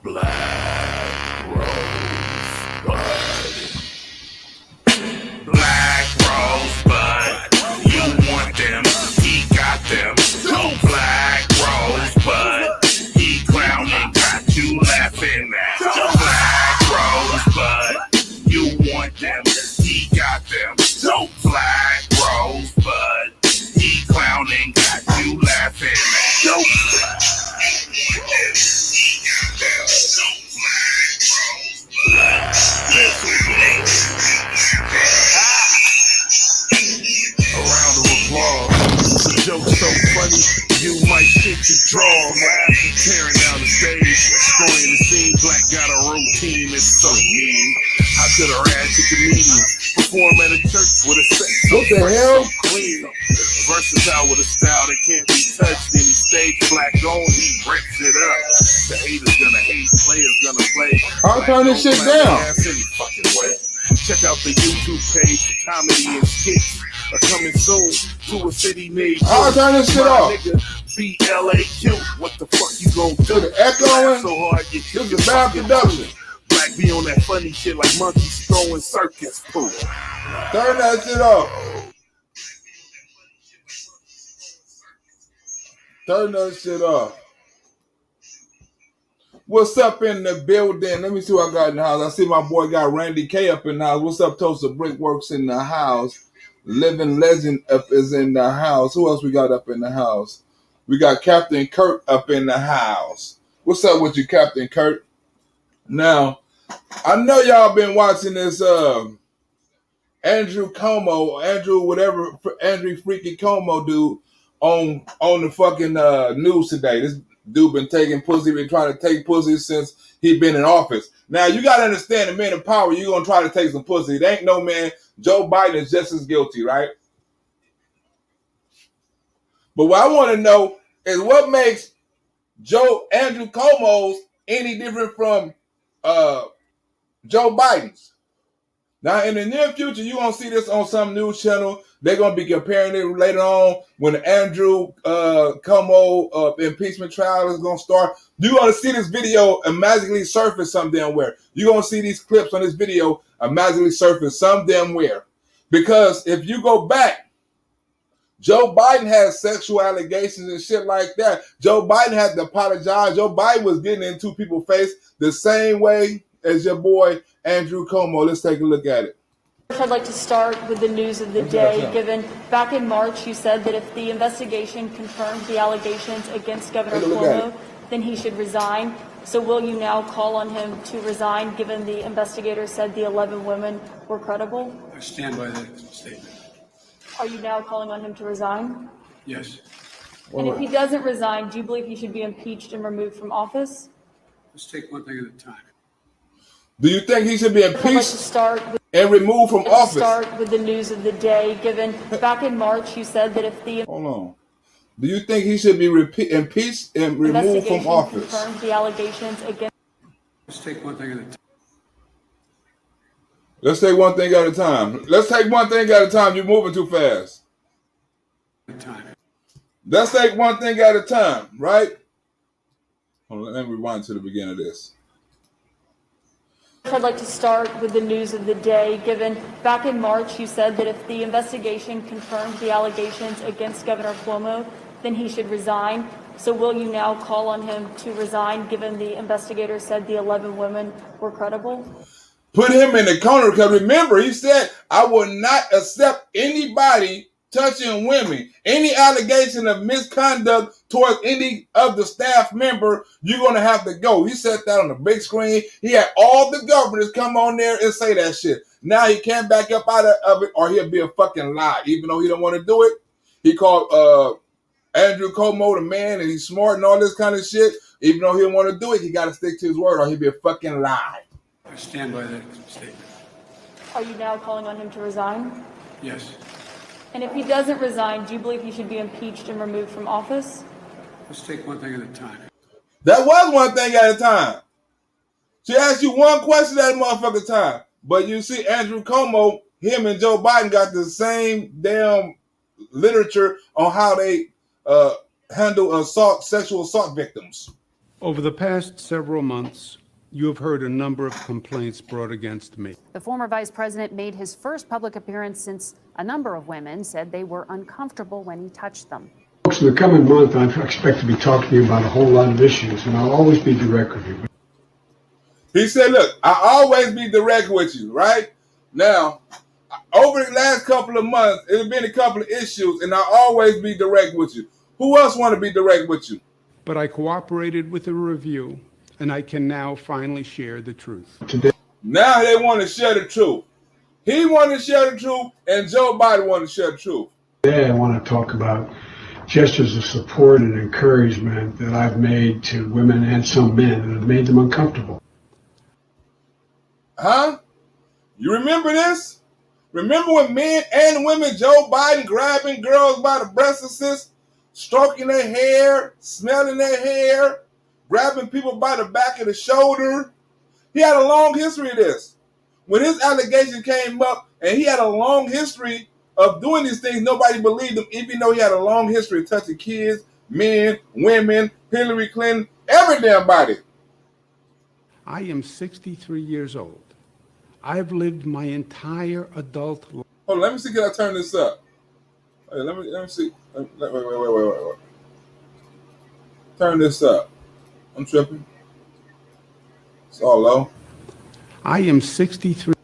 Black Rosebud. Black Rosebud. You want them, he got them. Black Rosebud. He clowning, got you laughing at. Black Rosebud. You want them, he got them. Black Rosebud. He clowning, got you laughing at. Around of applause. The joke's so funny, you might shit your drawers. Tearing down the stage, destroying the scene. Black got a routine, it's so mean. I could have ran to comedians, perform at a church with a set so what the hell? So clean. Versatile with a style that can't be touched. Any stage black on, he rips it up. The haters gonna hate, players gonna play. I'll turn this shit down. Any fucking way. Check out the YouTube page for comedy and skits are coming soon to a city near you. I'll turn this shit off. BLAQ, what the fuck you gon' do? The echoing. So hard, you This is bad production. Black be on that funny shit like monkeys throwing circus poop. Turn that shit off. Turn that shit off. What's up in the building? Let me see what I got in the house. I see my boy got Randy K up in the house. What's up, Toast of Brickworks in the house. Living Legend up is in the house. Who else we got up in the house? We got Captain Kurt up in the house. What's up with you, Captain Kurt? Now, I know y'all been watching this Andrew Cuomo, Andrew freaking Cuomo dude on the fucking news today. This dude been taking pussy, been trying to take pussy since he been in office. Now, you got to understand, the man in power, you're going to try to take some pussy. There ain't no man. Joe Biden is just as guilty, right? But what I want to know is what makes Andrew Cuomo's any different from Joe Biden's. Now, in the near future, you're going to see this on some news channel. They're going to be comparing it later on when the Andrew Cuomo impeachment trial is going to start. You're going to see this video magically surface some damn where. You're going to see these clips on this video magically surface some damn where. Because if you go back, Joe Biden has sexual allegations and shit like that. Joe Biden had to apologize. Joe Biden was getting into people's face the same way as your boy Andrew Cuomo. Let's take a look at it. I'd like to start with the news of the day, given back in March you said that if the investigation confirms the allegations against Governor Cuomo, then he should resign. So will you now call on him to resign, given the investigators said the 11 women were credible? I stand by that statement. Are you now calling on him to resign? Yes. And if he doesn't resign, do you believe he should be impeached and removed from office? Let's take one thing at a time. Do you think he should be I'd like to impeached start and removed from office? Start with the news of the day, given back in March you said that if the Hold on. Do you think he should be impeached and removed from office? Confirmed the allegations against. Let's take one thing at a time. Let's take one thing at a time. Let's take one thing at a time. You're moving too fast. Let's take one thing at a time, right? Hold on, let me rewind to the beginning of this. I'd like to start with the news of the day, given back in March you said that if the investigation confirmed the allegations against Governor Cuomo, then he should resign. So will you now call on him to resign, given the investigators said the 11 women were credible? Put him in the corner, because remember, he said, I will not accept anybody touching women. Any allegation of misconduct towards any of the staff member, you're going to have to go. He said that on the big screen. He had all the governors come on there and say that shit. Now he can't back up out of it, or he'll be a fucking lie. Even though he don't want to do it, he called Andrew Cuomo the man, and he's smart and all this kind of shit. Even though he don't want to do it, he got to stick to his word, or he'll be a fucking lie. I stand by that statement. Are you now calling on him to resign? Yes. And if he doesn't resign, do you believe he should be impeached and removed from office? Let's take one thing at a time. That was one thing at a time. She asked you one question at a motherfucking time. But you see, Andrew Cuomo, him and Joe Biden got the same damn literature on how they handle sexual assault victims. Over the past several months, you have heard a number of complaints brought against me. The former vice president made his first public appearance since a number of women said they were uncomfortable when he touched them. Folks, in the coming month, I expect to be talking to you about a whole lot of issues, and I'll always be direct with you. He said, look, I always be direct with you, right? Now, over the last couple of months, there's been a couple of issues, and I always be direct with you. Who else want to be direct with you? But I cooperated with the review, and I can now finally share the truth. Today, Now they want to share the truth. He wanted to share the truth, and Joe Biden wanted to share the truth. I want to talk about gestures of support and encouragement that I've made to women and some men that have made them uncomfortable. Huh? You remember this? Remember when men and women, Joe Biden grabbing girls by the breasts, stroking their hair, smelling their hair, grabbing people by the back of the shoulder? He had a long history of this. When his allegation came up and he had a long history of doing these things, nobody believed him, even though he had a long history of touching kids, men, women, Hillary Clinton, every damn body. I am 63 years old. I've lived my entire adult life. Hold on, let me see, can I turn this up? Wait, let me see. Wait. Turn this up. I'm tripping. It's all low. I am 63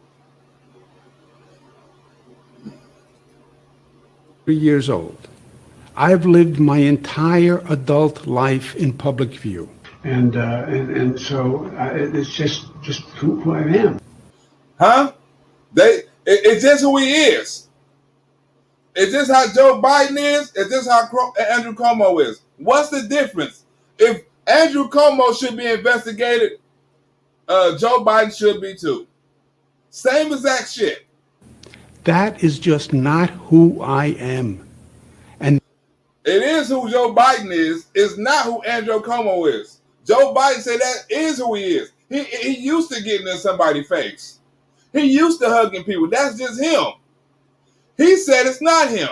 years old. I've lived my entire adult life in public view. And so it's just who I am. Huh? It's just who he is. It's just how Joe Biden is. It's just how Andrew Cuomo is. What's the difference? If Andrew Cuomo should be investigated, Joe Biden should be too. Same exact shit. That is just not who I am. And it is who Joe Biden is. It's not who Andrew Cuomo is. Joe Biden said that is who he is. He used to getting in somebody's face. He used to hugging people. That's just him. He said it's not him.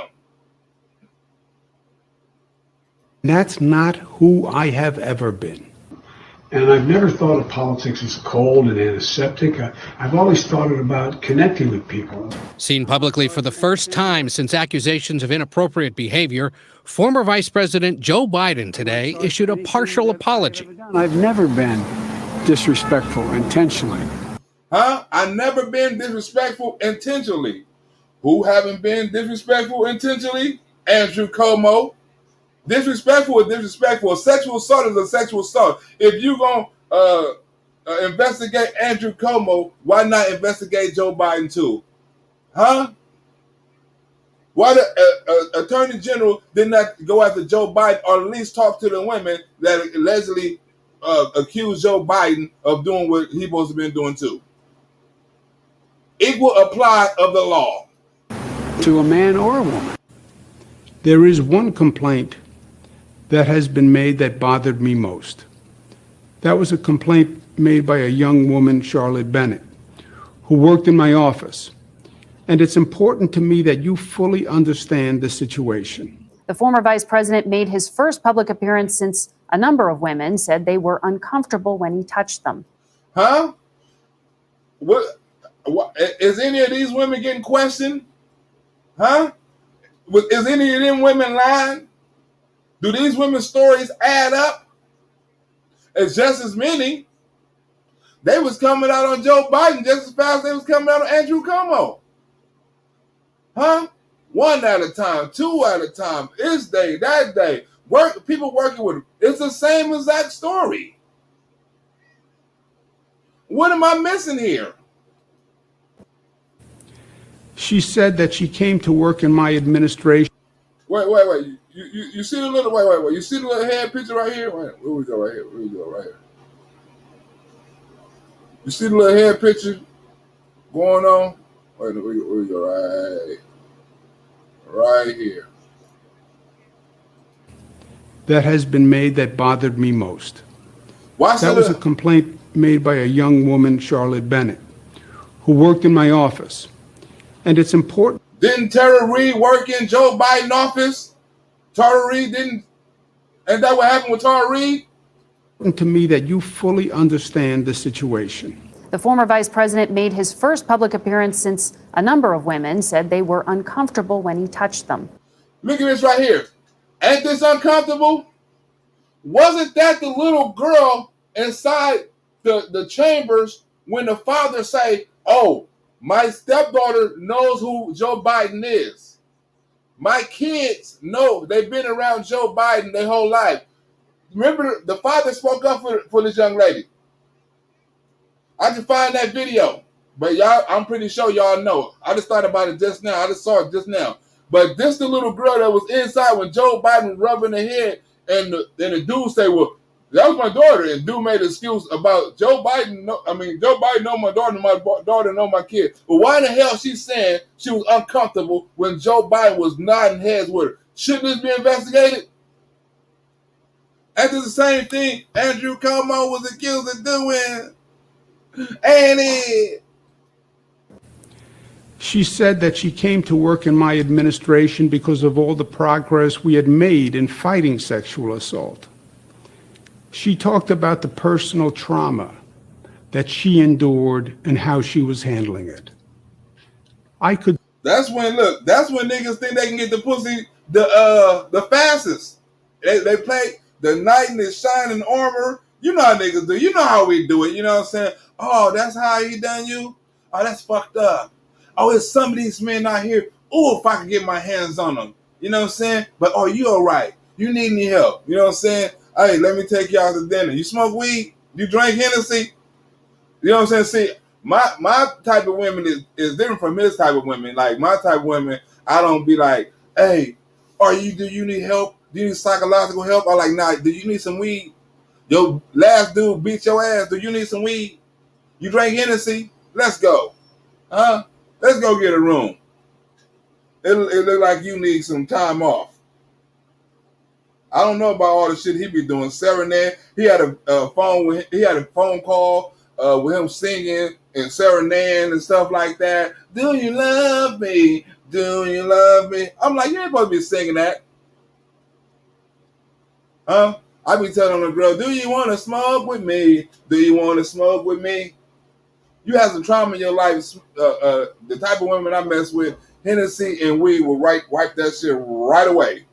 that's not who I have ever been. And I've never thought of politics as cold and antiseptic. I've always thought it about connecting with people. Seen publicly for the first time since accusations of inappropriate behavior, former Vice President Joe Biden today issued a partial apology. I've never been disrespectful intentionally. Huh? I've never been disrespectful intentionally. Who haven't been disrespectful intentionally? Andrew Cuomo. Disrespectful is disrespectful. A sexual assault is a sexual assault. If you're going to investigate Andrew Cuomo, why not investigate Joe Biden too? Huh? Why the Attorney General did not go after Joe Biden or at least talk to the women that allegedly accused Joe Biden of doing what he supposed to been doing too? Equal apply of the law. To a man or a woman. There is one complaint that has been made that bothered me most. That was a complaint made by a young woman, Charlotte Bennett, who worked in my office. And it's important to me that you fully understand the situation. The former vice president made his first public appearance since a number of women said they were uncomfortable when he touched them. Huh? What is any of these women getting questioned? Huh? Is any of them women lying? Do these women's stories add up? It's just as many. They was coming out on Joe Biden just as fast as they was coming out on Andrew Cuomo. Huh? One at a time, two at a time, this day, that day. People working with them. It's the same exact story. What am I missing here? She said that she came to work in my administration. Wait. You see the little wait. You see the little head picture right here? Wait, where we go right here? You see the little head picture going on? Wait, where we go right here. That has been made that bothered me most. That was a complaint made by a young woman, Charlotte Bennett, who worked in my office. And it's important. Didn't Tara Reid work in Joe Biden's office? Tara Reid didn't. And that what happened with Tara Reid? To me that you fully understand the situation. The former vice president made his first public appearance since a number of women said they were uncomfortable when he touched them. Look at this right here. Ain't this uncomfortable? Wasn't that the little girl inside the chambers when the father say, oh, my stepdaughter knows who Joe Biden is. My kids know, they've been around Joe Biden their whole life. Remember, the father spoke up for this young lady. I can find that video, but y'all, I'm pretty sure y'all know. I just thought about it just now. I just saw it just now. But this the little girl that was inside when Joe Biden was rubbing her head, and the dude say, well, that was my daughter, and dude made an excuse about Joe Biden. Joe Biden know my daughter know my kid. But why in the hell she saying she was uncomfortable when Joe Biden was nodding heads with her? Shouldn't this be investigated? After the same thing Andrew Cuomo was accused of doing. Ain't it? She said that she came to work in my administration because of all the progress we had made in fighting sexual assault. She talked about the personal trauma that she endured and how she was handling it. That's when niggas think they can get the pussy the fastest. They play the knight in the shining armor. You know how niggas do. You know how we do it. You know what I'm saying? Oh, that's how he done you? Oh, that's fucked up. Oh, it's some of these men out here. Oh, if I could get my hands on them. You know what I'm saying? But, oh, you all right. You need any help. You know what I'm saying? Hey, let me take you out to dinner. You smoke weed? You drink Hennessy? You know what I'm saying? See, my type of women is different from his type of women. Like, my type of women, I don't be like, hey, do you need help? Do you need psychological help? Or like, nah, do you need some weed? Your last dude beat your ass. Do you need some weed? You drink Hennessy? Let's go. Huh? Let's go get a room. It look like you need some time off. I don't know about all the shit he be doing. Serenade. He had a phone call with him singing and serenading and stuff like that. Do you love me? Do you love me? I'm like, you ain't supposed to be singing that. Huh? I be telling the girl, do you want to smoke with me? Do you want to smoke with me? You have some trauma in your life. The type of women I mess with, Hennessy and weed will wipe that shit right away.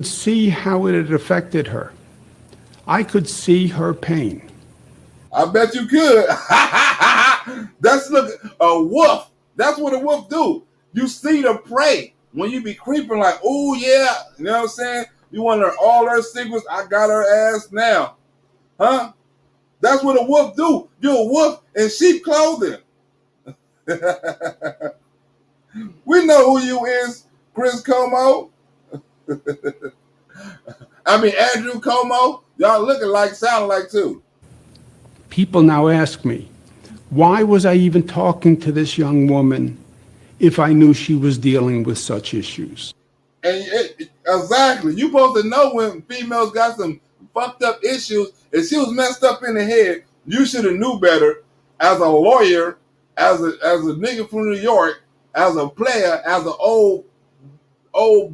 See how it had affected her. I could see her pain. I bet you could. That's a wolf. That's what a wolf do. You see the prey. When you be creeping like, oh yeah, you know what I'm saying? You want all her secrets, I got her ass now. Huh? That's what a wolf do. You're a wolf in sheep clothing. We know who you is, Chris Cuomo. Andrew Cuomo. Y'all looking like, sound like too. People now ask me, why was I even talking to this young woman if I knew she was dealing with such issues? And exactly. You supposed to know when females got some fucked up issues. If she was messed up in the head, you should have knew better as a lawyer, as a nigga from New York, as a player, as an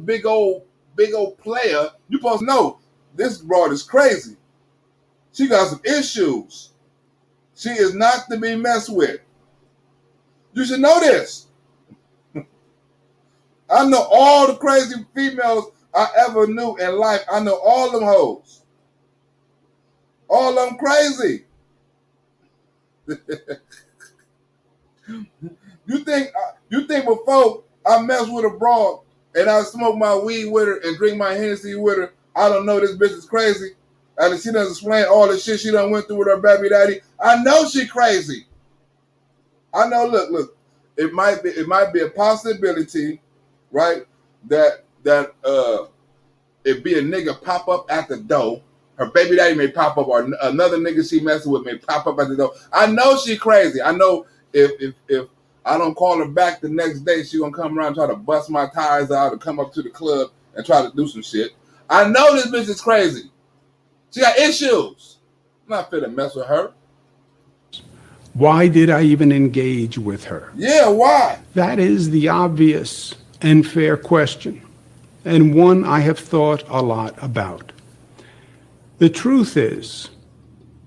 big old player. You supposed to know this broad is crazy. She got some issues. She is not to be messed with. You should know this. I know all the crazy females I ever knew in life. I know all them hoes. All of them crazy. You think before I mess with a broad and I smoke my weed with her and drink my Hennessy with her, I don't know this bitch is crazy? And she doesn't explain all the shit she done went through with her baby daddy. I know she crazy. I know. Look. It might be a possibility, right? That it be a nigga pop up at the door. Her baby daddy may pop up, or another nigga she messing with may pop up at the door. I know she crazy. I know if I don't call her back the next day, she gonna come around and try to bust my tires out and come up to the club and try to do some shit. I know this bitch is crazy. She got issues. I'm not fit to mess with her. Why did I even engage with her? Yeah, why? That is the obvious and fair question. and one I have thought a lot about. The truth is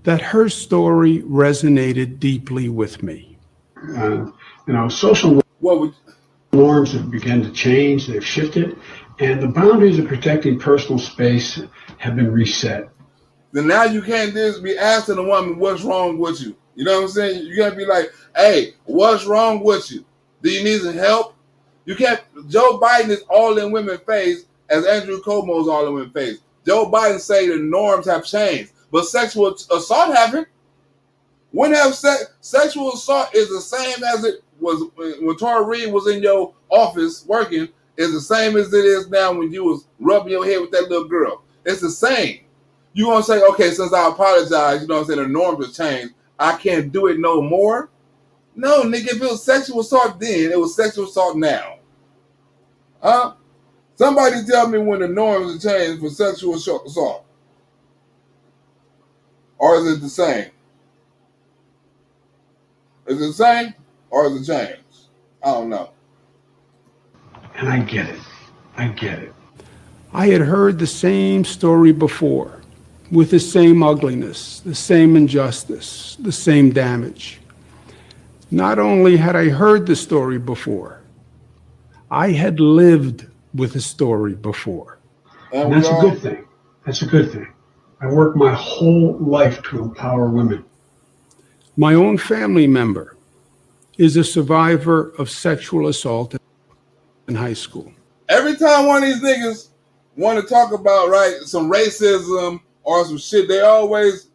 that her story resonated deeply with me. Social What would norms have begun to change, they've shifted, and the boundaries of protecting personal space have been reset. then now you can't just be asking a woman what's wrong with you. You know what I'm saying? You gotta be like, hey, what's wrong with you? Do you need some help? You can't. Joe Biden is all in women's face, as Andrew Cuomo is all in women's face. Joe Biden say the norms have changed, but sexual assault haven't. When have sexual assault is the same as it was when Tori Reid was in your office working, is the same as it is now when you was rubbing your head with that little girl. It's the same. You gonna say, okay, since I apologize, you know what I'm saying, the norms have changed, I can't do it no more? No, nigga, if it was sexual assault then, it was sexual assault now. Huh? Somebody tell me when the norms have changed for sexual assault. Or is it the same? Is it the same or is it changed? I don't know. And I get it. I get it. I had heard the same story before, with the same ugliness, the same injustice, the same damage. Not only had I heard the story before, I had lived with the story before. And that's a good thing. That's a good thing. I worked my whole life to empower women. My own family member is a survivor of sexual assault in high school. Every time one of these niggas want to talk about, right, some racism or some shit, they always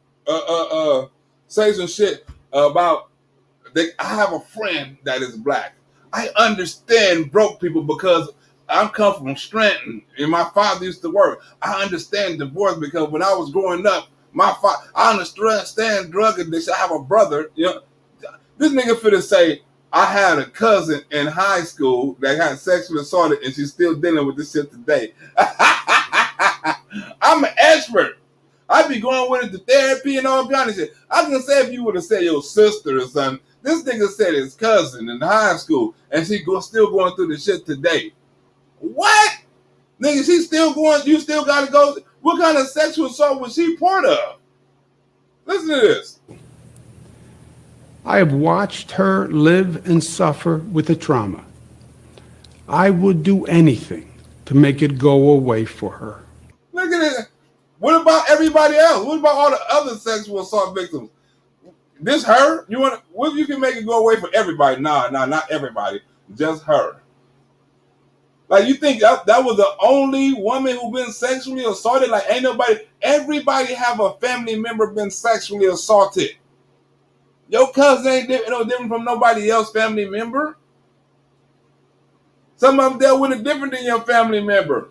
say some shit about, I have a friend that is black. I understand broke people because I'm come from Scranton and my father used to work. I understand divorce because when I was growing up, I understand drug addiction. I have a brother. You know, this nigga finna say, I had a cousin in high school that got sexually assaulted and she's still dealing with this shit today. I'm an expert. I be going with it to therapy and all kind of shit. I can say if you would have said your sister or something. This nigga said his cousin in high school and she still going through the shit today. What? Nigga, she's still going, you still gotta go. What kind of sexual assault was she part of? Listen to this. I have watched her live and suffer with the trauma. I would do anything to make it go away for her. Look at it. What about everybody else? What about all the other sexual assault victims? This her? What if you can make it go away for everybody? Nah, not everybody. Just her. Like, you think that was the only woman who been sexually assaulted? Like, ain't nobody, everybody have a family member been sexually assaulted. Your cousin ain't no different from nobody else family member. Some of them dealt with it different than your family member.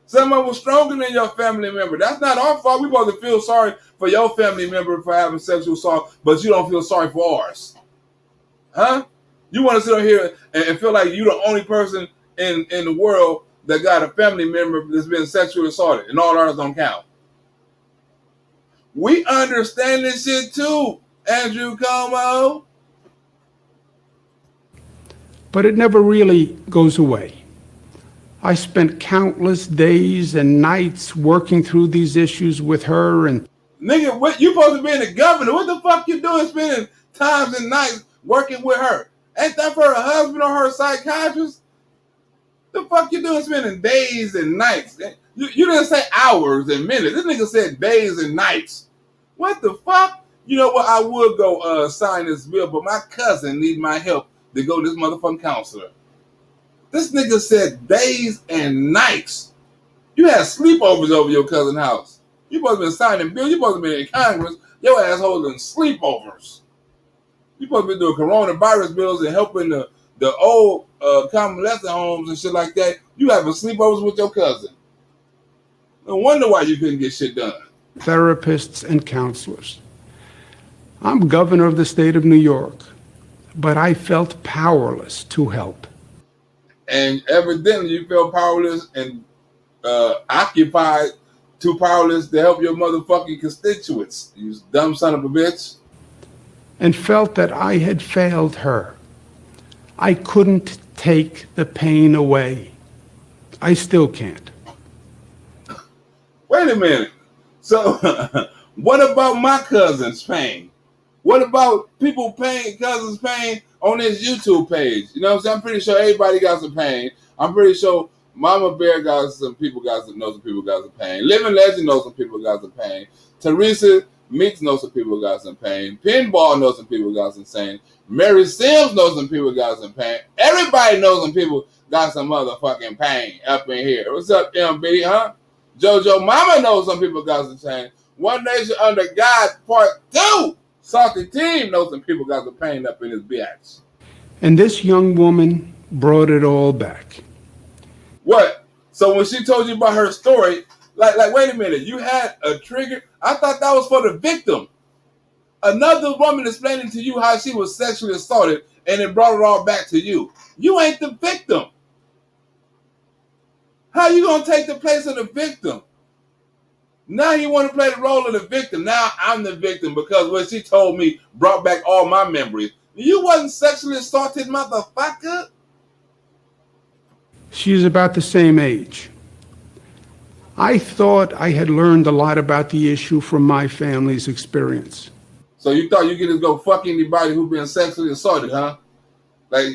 Some of them were stronger than your family member. That's not our fault. We supposed to feel sorry for your family member for having sexual assault, but you don't feel sorry for ours. Huh? You want to sit here and feel like you're the only person in the world that got a family member that's been sexually assaulted, and all ours don't count. We understand this shit too, Andrew Cuomo. But it never really goes away. I spent countless days and nights working through these issues with her and... Nigga, what, you supposed to be the governor. What the fuck you doing spending times and nights working with her? Ain't that for her husband or her psychiatrist? The fuck you doing spending days and nights? You didn't say hours and minutes. This nigga said days and nights. What the fuck? You know what? I would go sign this bill, but my cousin need my help to go to this motherfucking counselor. This nigga said days and nights. You had sleepovers over your cousin's house. You supposed to be signing bills. You supposed to be in Congress. Your ass holding sleepovers. You supposed to be doing coronavirus bills and helping the old convalescent homes and shit like that. You having sleepovers with your cousin. No wonder why you couldn't get shit done. Therapists and counselors. I'm governor of the state of New York, but I felt powerless to help. And evidently you felt powerless and occupied, too powerless to help your motherfucking constituents. You dumb son of a bitch. And felt that I had failed her. I couldn't take the pain away. I still can't. Wait a minute. So, what about my cousin's pain? What about people paying cousins' pain on this YouTube page? You know what I'm saying? I'm pretty sure everybody got some pain. I'm pretty sure Mama Bear got some people know some people got some pain. Living Legend knows some people got some pain. Teresa Meeks knows some people got some pain. Pinball knows some people got some pain. Mary Sims knows some people got some pain. Everybody knows some people got some motherfucking pain up in here. What's up, MB, huh? JoJo Mama knows some people got some pain. One Nation Under God Part 2. Salty Team knows some people got the pain up in his bitch. And this young woman brought it all back. What? So when she told you about her story, like, wait a minute, you had a trigger? I thought that was for the victim. Another woman explaining to you how she was sexually assaulted and it brought it all back to you. You ain't the victim. How you gonna take the place of the victim? Now you want to play the role of the victim. Now I'm the victim because what she told me brought back all my memories. You wasn't sexually assaulted, motherfucker. She's about the same age. I thought I had learned a lot about the issue from my family's experience. So you thought you could just go fuck anybody who been sexually assaulted, huh? Like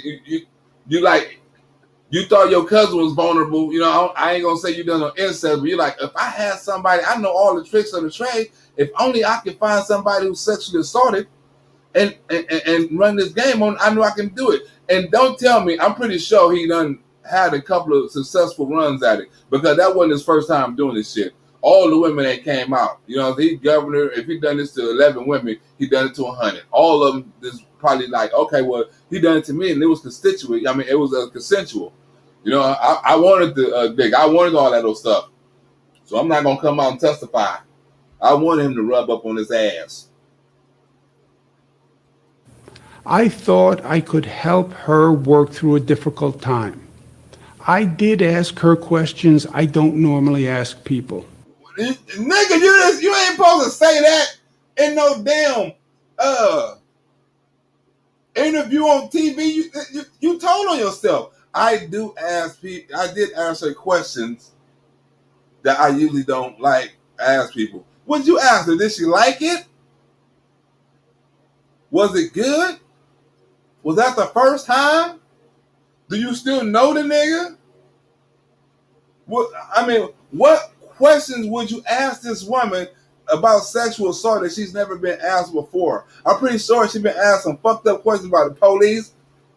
you thought your cousin was vulnerable. You know, I ain't gonna say you done no incest, but you're like, if I had somebody, I know all the tricks of the trade. If only I could find somebody who's sexually assaulted and run this game on, I know I can do it. And don't tell me, I'm pretty sure he done had a couple of successful runs at it because that wasn't his first time doing this shit. All the women that came out, you know, he governor, if he done this to 11 women, he done it to 100. All of them is probably like, okay, well, he done it to me and it was constituent. I mean, it was consensual. You know, I wanted the dick. I wanted all that other stuff. So I'm not going to come out and testify. I wanted him to rub up on his ass. I thought I could help her work through a difficult time. I did ask her questions I don't normally ask people. Nigga, you ain't supposed to say that in no damn interview on TV. You told on yourself. I did ask her questions that I usually don't like ask people. What you ask her? Did she like it? Was it good? Was that the first time? Do you still know the nigga? What questions would you ask this woman about sexual assault that she's never been asked before? I'm pretty sure she's been asked some fucked up questions by the police,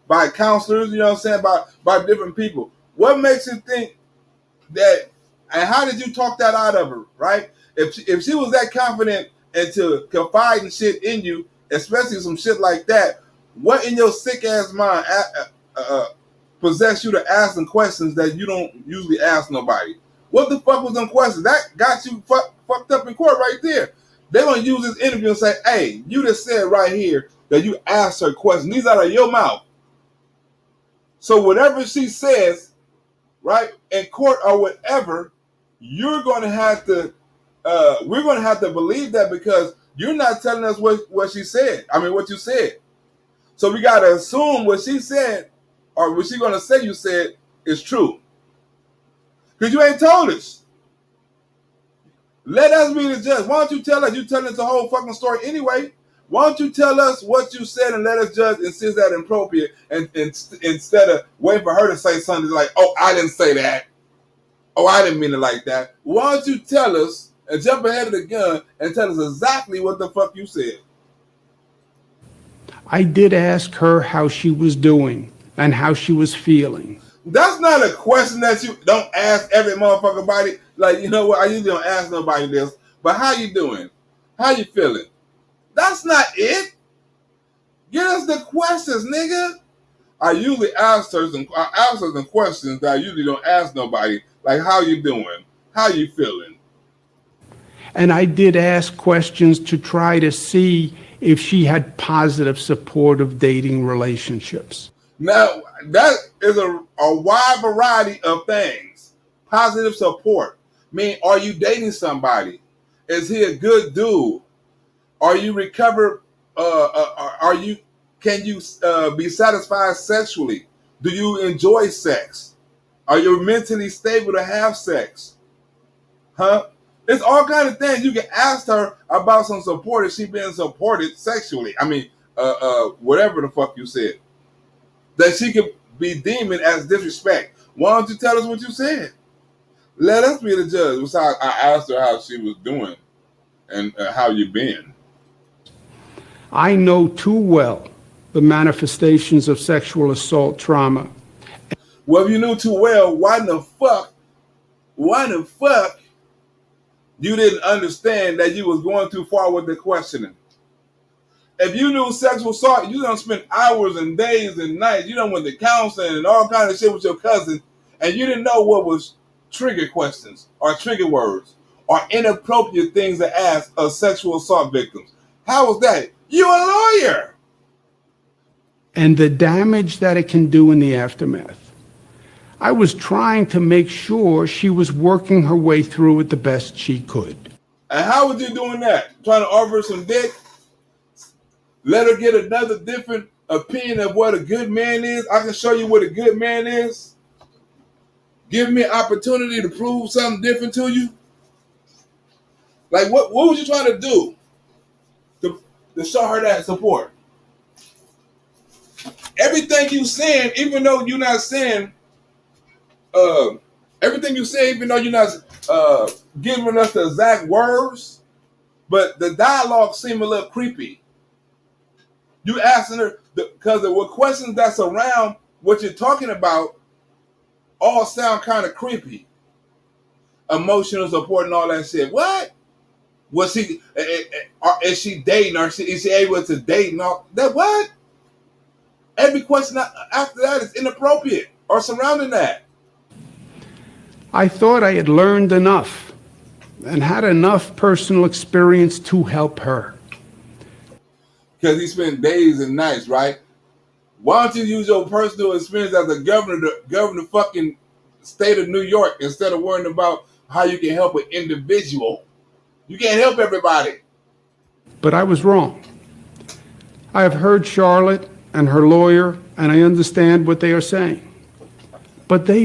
by counselors, you know what I'm saying, by different people. What makes you think that, and how did you talk that out of her, right? If she was that confident and to confide in shit in you, especially some shit like that, what in your sick ass mind possess you to ask them questions that you don't usually ask nobody? What the fuck was them questions? That got you fucked up in court right there. They're going to use this interview and say, hey, you just said right here that you asked her questions. These out of your mouth. So whatever she says, right, in court or whatever, you're going to have to, we're going to have to believe that because you're not telling us what she said. I mean, what you said. So we got to assume what she said or what she going to say you said is true. Because you ain't told us. Let us be the judge. Why don't you tell us? You telling us the whole fucking story anyway. Why don't you tell us what you said and let us judge and see if that's appropriate and instead of waiting for her to say something like, oh, I didn't say that. Oh, I didn't mean it like that. Why don't you tell us and jump ahead of the gun and tell us exactly what the fuck you said? I did ask her how she was doing and how she was feeling. That's not a question that you don't ask every motherfucker body. Like, you know what? I usually don't ask nobody this. But how you doing? How you feeling? That's not it. Get us the questions, nigga. I usually ask her some questions that I usually don't ask nobody. Like, how you doing? How you feeling? And I did ask questions to try to see if she had positive, supportive dating relationships. Now, that is a wide variety of things. Positive support. I mean, are you dating somebody? Is he a good dude? Are you recovered? Can you be satisfied sexually? Do you enjoy sex? Are you mentally stable to have sex? Huh? It's all kind of things you can ask her about some support if she being supported sexually. I mean, whatever the fuck you said. That she could be deeming as disrespect. Why don't you tell us what you said? Let us be the judge. Besides, I asked her how she was doing and how you been. I know too well the manifestations of sexual assault trauma. Well, if you knew too well, why the fuck you didn't understand that you was going too far with the questioning? If you knew sexual assault, you don't spend hours and days and nights. You done went to counseling and all kind of shit with your cousin, and you didn't know what was trigger questions or trigger words or inappropriate things to ask of sexual assault victims. How was that? You a lawyer. And the damage that it can do in the aftermath. I was trying to make sure she was working her way through it the best she could. And how was you doing that? Trying to offer her some dick? Let her get another different opinion of what a good man is? I can show you what a good man is. Give me an opportunity to prove something different to you. Like, what was you trying to do to show her that support? Everything you saying, even though you're not saying, everything you say, even though you're not giving us the exact words, but the dialogue seemed a little creepy. You asking her, because the questions that's around what you're talking about all sound kind of creepy. Emotional support and all that shit. What? Was she? Is she dating? Or is she able to date and all that? What? Every question after that is inappropriate or surrounding that. I thought I had learned enough and had enough personal experience to help her. Because he spent days and nights, right? Why don't you use your personal experience as a governor to govern the fucking state of New York instead of worrying about how you can help an individual? You can't help everybody. But I was wrong. I have heard Charlotte and her lawyer, and I understand what they are saying. But they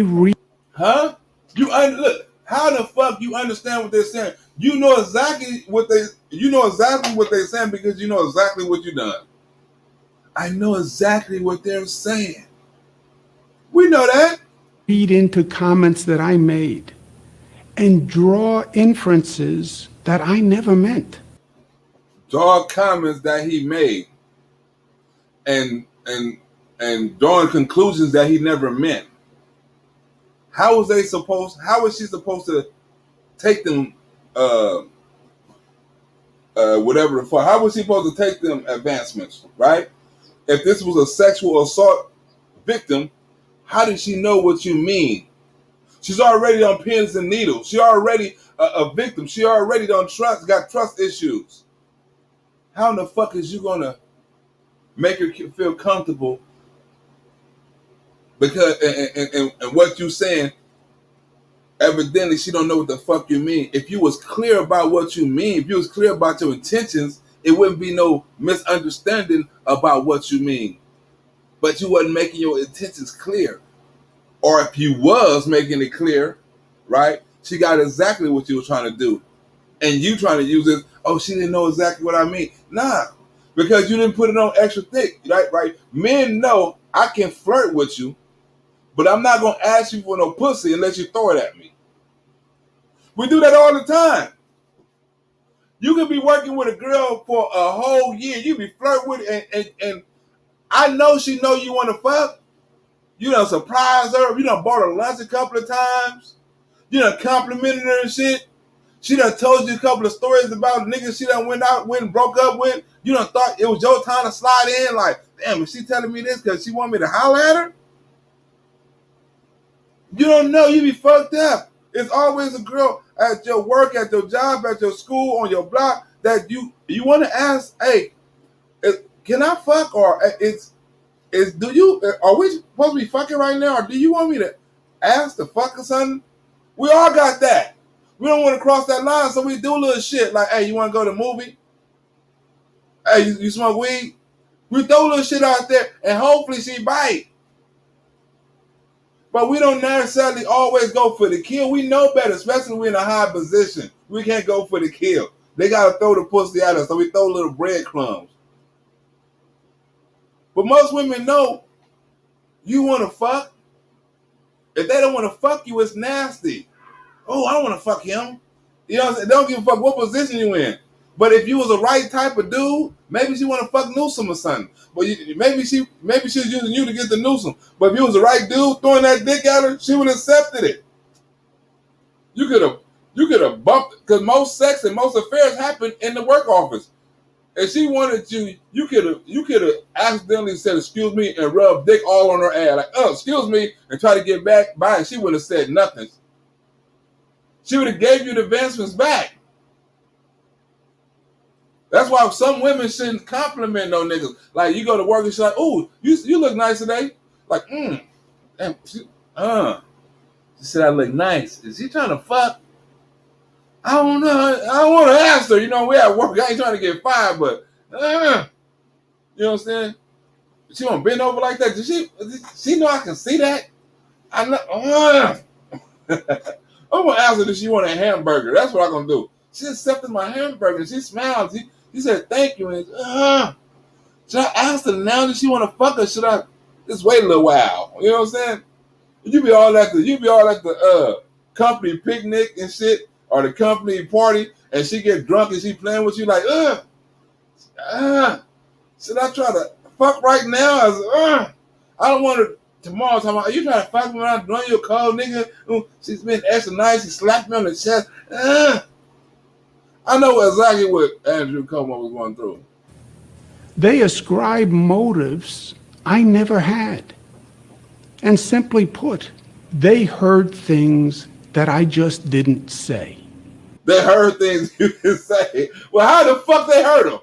Huh? Look, how the fuck you understand what they're saying? You know exactly what they're saying because you know exactly what you done. I know exactly what they're saying. We know that. read into comments that I made and draw inferences that I never meant. Draw comments that he made and drawing conclusions that he never meant. How was she supposed to take them whatever the fuck? How was she supposed to take them advancements, right? If this was a sexual assault victim, how did she know what you mean? She's already on pins and needles. She already a victim. She already got trust issues. How in the fuck is you gonna make her feel comfortable? Because and what you saying, evidently she don't know what the fuck you mean. If you was clear about what you mean, if you was clear about your intentions, it wouldn't be no misunderstanding about what you mean. But you wasn't making your intentions clear. Or if you was making it clear, right? She got exactly what you were trying to do. And you trying to use this, oh, she didn't know exactly what I mean. Nah, because you didn't put it on extra thick, right? Men know I can flirt with you, but I'm not going to ask you for no pussy unless you throw it at me. We do that all the time. You can be working with a girl for a whole year. You be flirting with it, and I know she know you want to fuck. You done surprised her. You done bought her lunch a couple of times. You done complimented her and shit. She done told you a couple of stories about niggas she done went and broke up with. You done thought it was your time to slide in. Like, damn, is she telling me this because she want me to holler at her? You don't know. You be fucked up. It's always a girl at your work, at your job, at your school, on your block that you want to ask, hey, can I fuck? Or are we supposed to be fucking right now? Or do you want me to ask to fuck or something? We all got that. We don't want to cross that line, so we do a little shit like, hey, you want to go to the movie? Hey, you smoke weed? We throw a little shit out there, and hopefully she bite. But we don't necessarily always go for the kill. We know better, especially when we're in a high position. We can't go for the kill. They got to throw the pussy at us, so we throw little breadcrumbs. But most women know you want to fuck. If they don't want to fuck you, it's nasty. Oh, I don't want to fuck him. You know what I'm saying? They don't give a fuck what position you in. But if you was the right type of dude, maybe she want to fuck Newsom or something. But maybe she was using you to get the Newsom. But if you was the right dude throwing that dick at her, she would have accepted it. You could have bumped, because most sex and most affairs happen in the work office. If she wanted you could have accidentally said excuse me and rubbed dick all on her ass, like, oh, excuse me, and try to get back by, and she wouldn't have said nothing. She would have gave you the advancements back. That's why some women shouldn't compliment no niggas. Like, you go to work and she's like, oh, you look nice today. Like, damn, she said I look nice. Is she trying to fuck? I don't know. I don't want to ask her. You know, we at work. I ain't trying to get fired, but you know what I'm saying? She want to bend over like that. Does she know I can see that? I'm gonna ask her if she want a hamburger. That's what I'm gonna do. She accepted my hamburger. She smiled. She said thank you. And should I ask her now that she want to fuck, or should I just wait a little while? You know what I'm saying? You be all at the company picnic and shit, or the company party, and she get drunk and she playing with you like, should I try to fuck right now? I don't want to. Tomorrow, talking about, are you trying to fuck me when I'm doing your cold nigga? She's been extra nice. She slapped me on the chest. I know exactly what Andrew Cuomo was going through. They ascribe motives I never had. And simply put, they heard things that I just didn't say. They heard things you didn't say. Well, how the fuck they heard them?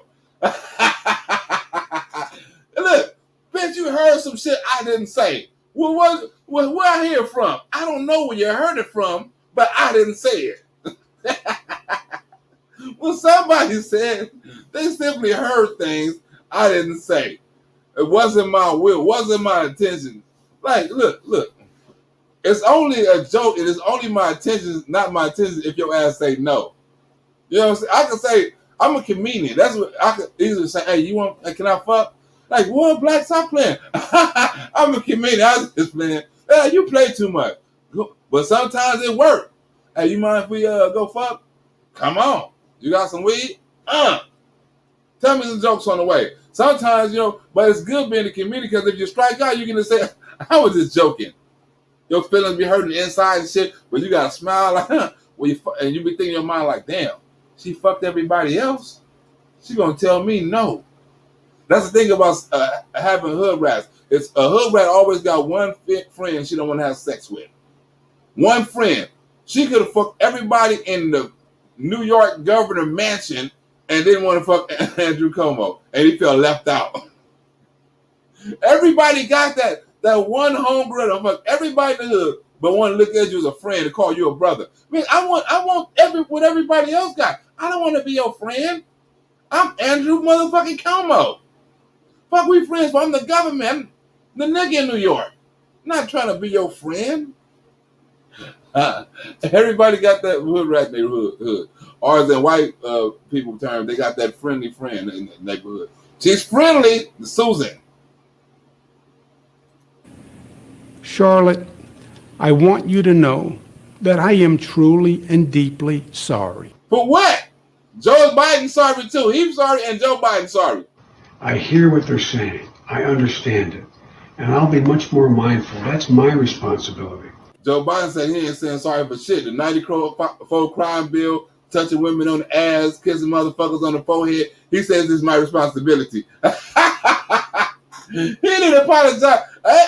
Look, bitch, you heard some shit I didn't say. Well, where I hear from? I don't know where you heard it from, but I didn't say it. Well, somebody said they simply heard things I didn't say. It wasn't my will, wasn't my intention. Like, look. It's only a joke, and it's only my intention, not my intention if your ass say no. You know what I'm saying? I can say, I'm a comedian. That's what I could easily say, hey, can I fuck? Like, what, Black, stop playing. I'm a comedian. I was just playing. Hey, you play too much. But sometimes it works. Hey, you mind if we go fuck? Come on. You got some weed? Tell me some jokes on the way. Sometimes, but it's good being a comedian, because if you strike out, you can just say, I was just joking. Your feelings be hurting inside and shit, but you gotta smile like, and you be thinking in your mind like, damn, she fucked everybody else? She gonna tell me no. That's the thing about having hood rats. It's a hood rat always got one friend she don't want to have sex with. One friend. She could have fucked everybody in the New York governor mansion and didn't want to fuck Andrew Cuomo, and he felt left out. Everybody got that one homegirl to fuck everybody in the hood, but want to look at you as a friend and call you a brother. I mean, I want what everybody else got. I don't want to be your friend. I'm Andrew motherfucking Cuomo. Fuck, we friends, but I'm the government. I'm the nigga in New York. I'm not trying to be your friend. Everybody got that hood rat in their hood. Or as in white people term, they got that friendly friend in the neighborhood. She's friendly, Susan. Charlotte, I want you to know that I am truly and deeply sorry. For what? Joe Biden's sorry too. He's sorry and Joe Biden's sorry. I hear what they're saying. I understand it. And I'll be much more mindful. That's my responsibility. Joe Biden said he ain't saying sorry for shit. The 94 crime bill, touching women on the ass, kissing motherfuckers on the forehead. He says this is my responsibility. He didn't apologize.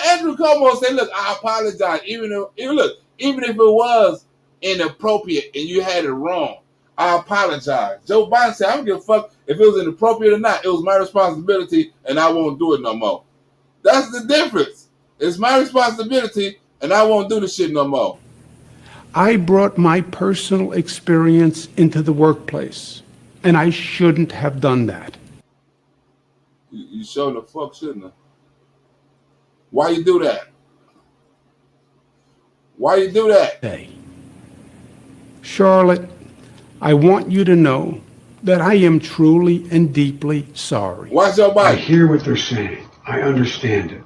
Andrew Cuomo said, look, I apologize. Even if it was inappropriate and you had it wrong, I apologize. Joe Biden said, I don't give a fuck if it was inappropriate or not. It was my responsibility and I won't do it no more. That's the difference. It's my responsibility and I won't do the shit no more. I brought my personal experience into the workplace, and I shouldn't have done that. You sure the fuck shouldn't have. Why you do that? Why you do that? Hey, Charlotte, I want you to know that I am truly and deeply sorry. Why Joe I Biden? hear what they're saying. I understand it.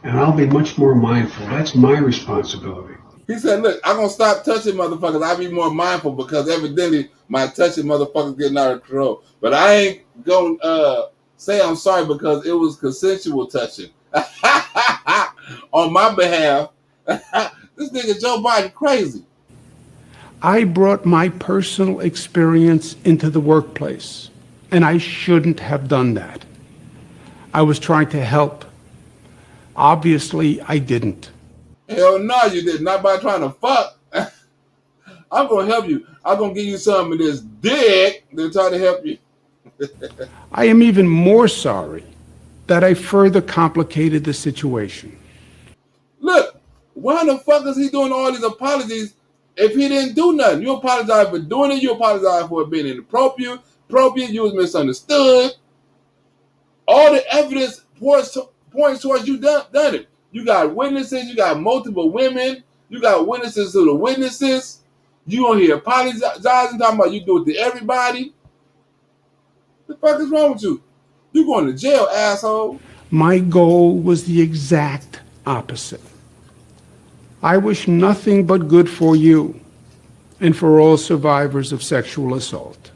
And I'll be much more mindful. That's my responsibility. He said, look, I'm going to stop touching motherfuckers. I'll be more mindful because evidently my touching motherfuckers getting out of control. But I ain't going to say I'm sorry because it was consensual touching. On my behalf. This nigga Joe Biden crazy. I brought my personal experience into the workplace, and I shouldn't have done that. I was trying to help. Obviously, I didn't. Hell no, you did not by trying to fuck. I'm going to help you. I'm going to give you some of this dick to try to help you. I am even more sorry that I further complicated the situation. Look, why the fuck is he doing all these apologies if he didn't do nothing? You apologize for doing it. You apologize for it being inappropriate. You was misunderstood. All the evidence points towards you done it. You got witnesses. You got multiple women. You got witnesses to the witnesses. You don't hear apologizing, talking about you do it to everybody. The fuck is wrong with you? You going to jail, asshole. My goal was the exact opposite. I wish nothing but good for you and for all survivors of sexual assault.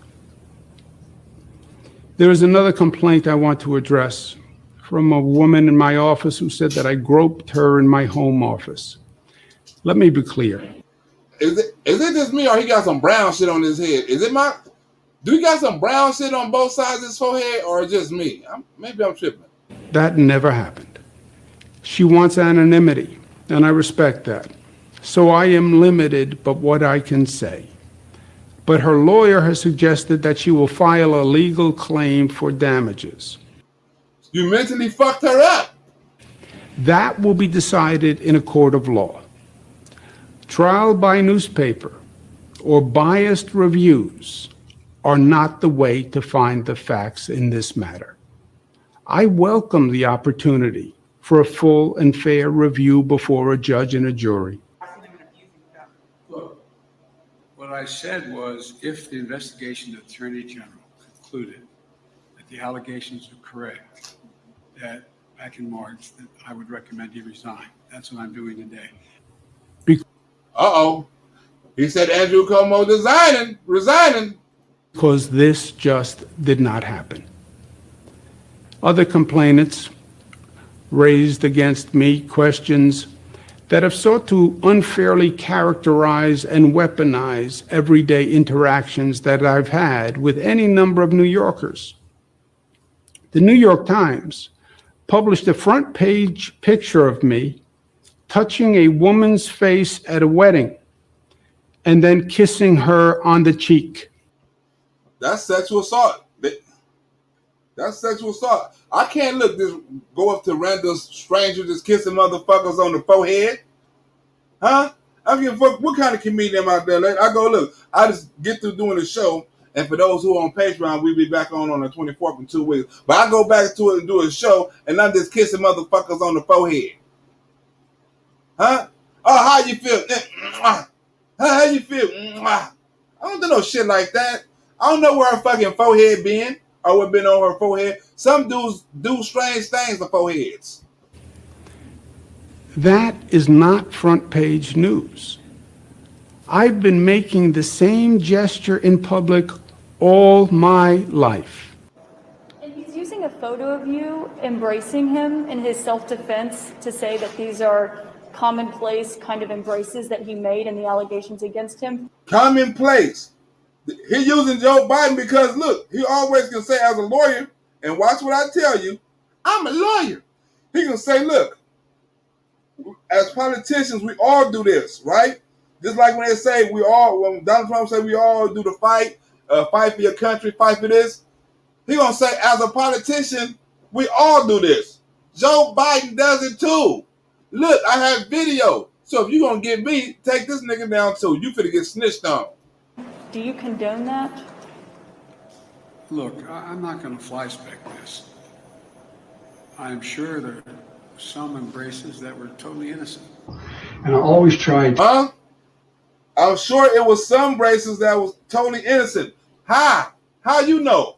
There is another complaint I want to address from a woman in my office who said that I groped her in my home office. Let me be clear. Is it just me or he got some brown shit on his head? Do he got some brown shit on both sides of his forehead or just me? Maybe I'm tripping. That never happened. She wants anonymity, and I respect that. So I am limited but what I can say. But her lawyer has suggested that she will file a legal claim for damages. You mentally fucked her up. That will be decided in a court of law. Trial by newspaper or biased reviews are not the way to find the facts in this matter. I welcome the opportunity for a full and fair review before a judge and a jury. Look, what I said was if the investigation attorney general concluded that the allegations are correct, that back in March, that I would recommend he resign. That's what I'm doing today. Uh-oh. He said Andrew Cuomo resigning. Because this just did not happen. Other complainants raised against me questions that have sought to unfairly characterize and weaponize everyday interactions that I've had with any number of New Yorkers. The New York Times published a front page picture of me touching a woman's face at a wedding and then kissing her on the cheek. That's sexual assault. That's sexual assault. I can't just go up to random strangers just kissing motherfuckers on the forehead. Huh? I don't give a fuck what kind of comedian am out there. I go, look, I just get through doing the show, and for those who are on Patreon, we'll be back on the 24th in 2 weeks. But I go back to it and do a show, and I'm just kissing motherfuckers on the forehead. Huh? Oh, how you feel? How you feel? I don't do no shit like that. I don't know where her fucking forehead been or what been on her forehead. Some dudes do strange things to foreheads. That is not front page news. I've been making the same gesture in public all my life. And he's using a photo of you embracing him in his self-defense to say that these are commonplace kind of embraces that he made in the allegations against him. Commonplace. He using Joe Biden because, look, he always can say as a lawyer, and watch what I tell you, I'm a lawyer. He can say, look, as politicians, we all do this, right? Just like when they say when Donald Trump say we all do the fight for your country, fight for this. He gonna say, as a politician, we all do this. Joe Biden does it too. Look, I have video. So if you gonna get me, take this nigga down too. You finna get snitched on. Do you condone that? Look, I'm not going to fly spec this. I'm sure there some embraces that were totally innocent. And I always tried. Huh? I'm sure it was some braces that was totally innocent. How? How you know?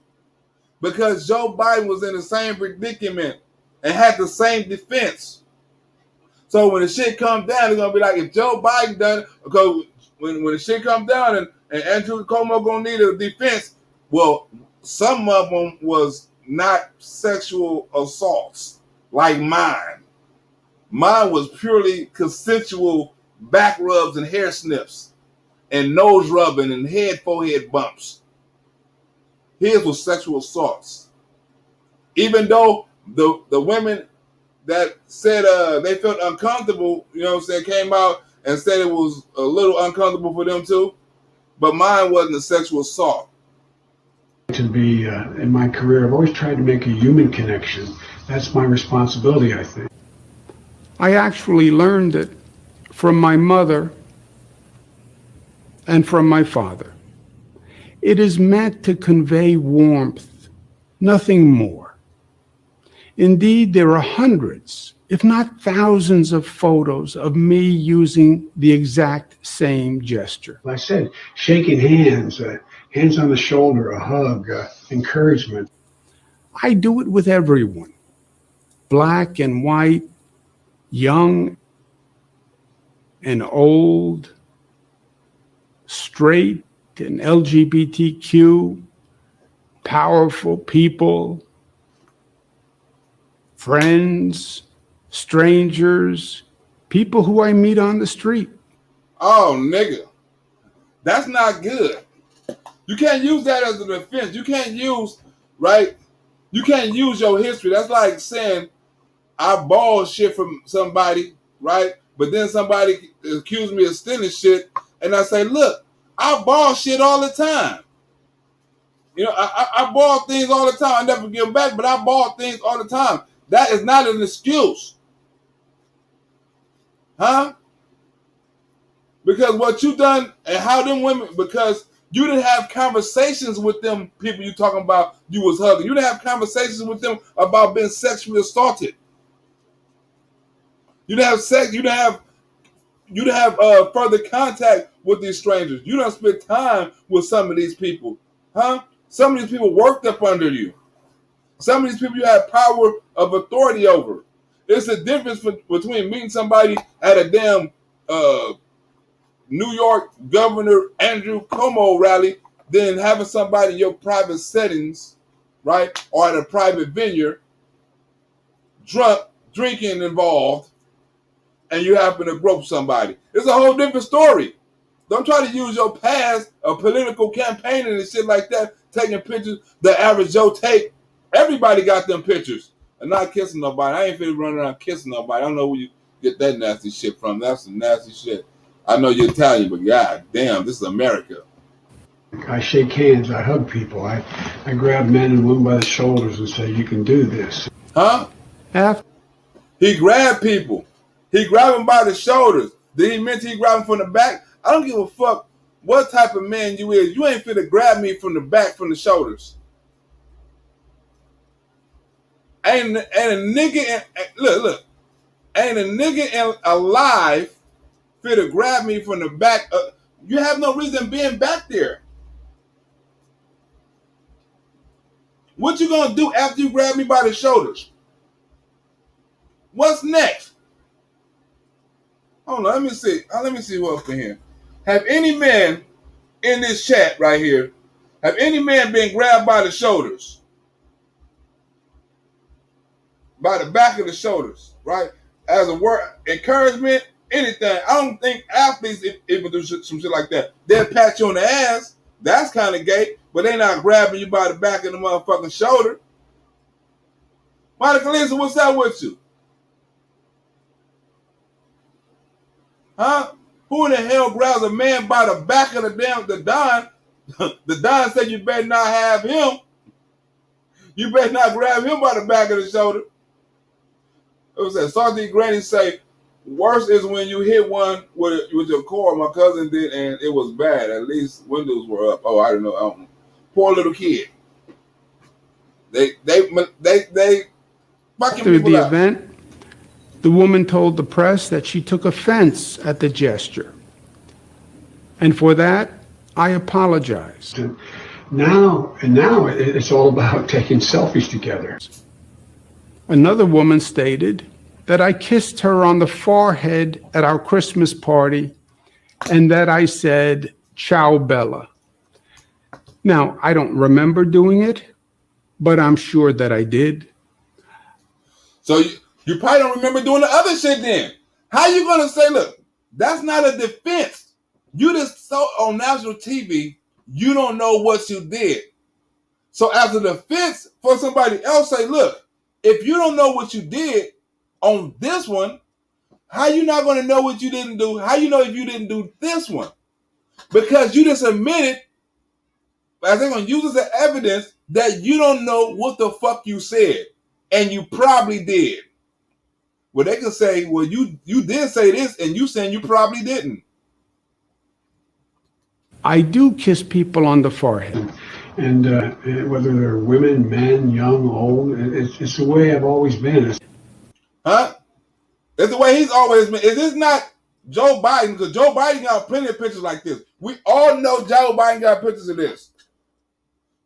Because Joe Biden was in the same predicament and had the same defense. So when the shit comes down, it's gonna be like if Joe Biden done it, because when the shit comes down and Andrew Cuomo gonna need a defense, well, some of them was not sexual assaults like mine. Mine was purely consensual back rubs and hair snips and nose rubbing and forehead bumps. His was sexual assaults. Even though the women that said they felt uncomfortable, you know what I'm saying, came out and said it was a little uncomfortable for them too, but mine wasn't a sexual assault. To be in my career, I've always tried to make a human connection. That's my responsibility, I think. I actually learned it from my mother and from my father. It is meant to convey warmth, nothing more. Indeed, there are hundreds, if not thousands, of photos of me using the exact same gesture. Like I said, shaking hands, hands on the shoulder, a hug, encouragement. I do it with everyone, black and white, young and old, straight and LGBTQ, powerful people, friends, strangers, people who I meet on the street. Oh, nigga, that's not good. You can't use that as a defense. You can't use, right? You can't use your history. That's like saying I borrowed shit from somebody, right? But then somebody accused me of stealing shit, and I say, look, I borrow shit all the time. You know, I borrow things all the time. I never give them back, but I borrow things all the time. That is not an excuse. Huh? Because what you done and how them women, because you didn't have conversations with them people you talking about you was hugging. You didn't have conversations with them about being sexually assaulted. You didn't have sex. You didn't have further contact with these strangers. You don't spend time with some of these people, huh? Some of these people worked up under you. Some of these people you have power of authority over. It's a difference between meeting somebody at a damn New York Governor Andrew Cuomo rally than having somebody in your private settings, right, or at a private vineyard, drunk, drinking involved, and you happen to grope somebody. It's a whole different story. Don't try to use your past of political campaigning and shit like that, taking pictures the average Joe take. Everybody got them pictures. I'm not kissing nobody. I ain't finna run around kissing nobody. I don't know where you get that nasty shit from. That's some nasty shit. I know you're Italian, but god damn, this is America. I shake hands, I hug people, I grab men and women by the shoulders and say, you can do this. Huh? He grabbed people. He grabbed them by the shoulders. Did he mean he grabbed them from the back? I don't give a fuck what type of man you is. You ain't finna grab me from the back, from the shoulders. Ain't a nigga, look, ain't a nigga alive finna grab me from the back. You have no reason being back there. What you gonna do after you grab me by the shoulders? What's next? Hold on, let me see. Let me see who else in here. Have any man in this chat right here, have any man been grabbed by the shoulders? By the back of the shoulders, right? As a word, encouragement, anything. I don't think athletes even do some shit like that. They'll pat you on the ass. That's kind of gay, but they not grabbing you by the back of the motherfucking shoulder. Monica Lisa, what's up with you? Huh? Who in the hell grabs a man by the back of the Don? The Don said you better not have him. You better not grab him by the back of the shoulder. It was that Salty Granny say, worse is when you hit one with your car. My cousin did, and it was bad. At least windows were up. Oh, I don't know. Poor little kid. They fucking After people the up. event, The woman told the press that she took offense at the gesture. And for that, I apologize. Now it's all about taking selfies together. Another woman stated that I kissed her on the forehead at our Christmas party and that I said, "Ciao, Bella." Now, I don't remember doing it, but I'm sure that I did. So you probably don't remember doing the other shit then. How you going to say, look, that's not a defense. You just saw on national TV, you don't know what you did. So as a defense for somebody else, say, look, if you don't know what you did on this one, how you not going to know what you didn't do? How you know if you didn't do this one? Because you just admitted, as they're going to use as evidence, that you don't know what the fuck you said. And you probably did. Well, they can say, well, you did say this, and you saying you probably didn't. I do kiss people on the forehead. And whether they're women, men, young, old, it's the way I've always been. Huh? It's the way he's always been. Is this not Joe Biden? Because Joe Biden got plenty of pictures like this. We all know Joe Biden got pictures of this.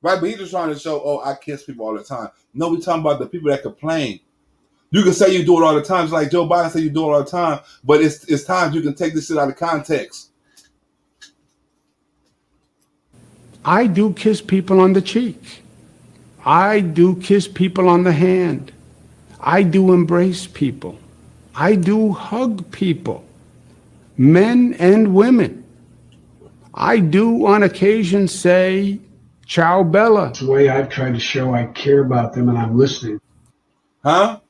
Right? But he's just trying to show, oh, I kiss people all the time. No, we're talking about the people that complain. You can say you do it all the time, just like Joe Biden say you do it all the time, but it's times you can take this shit out of context. I do kiss people on the cheek. I do kiss people on the hand. I do embrace people. I do hug people, men and women. I do on occasion say, "Ciao, Bella." It's the way I've tried to show I care about them and I'm listening. Huh?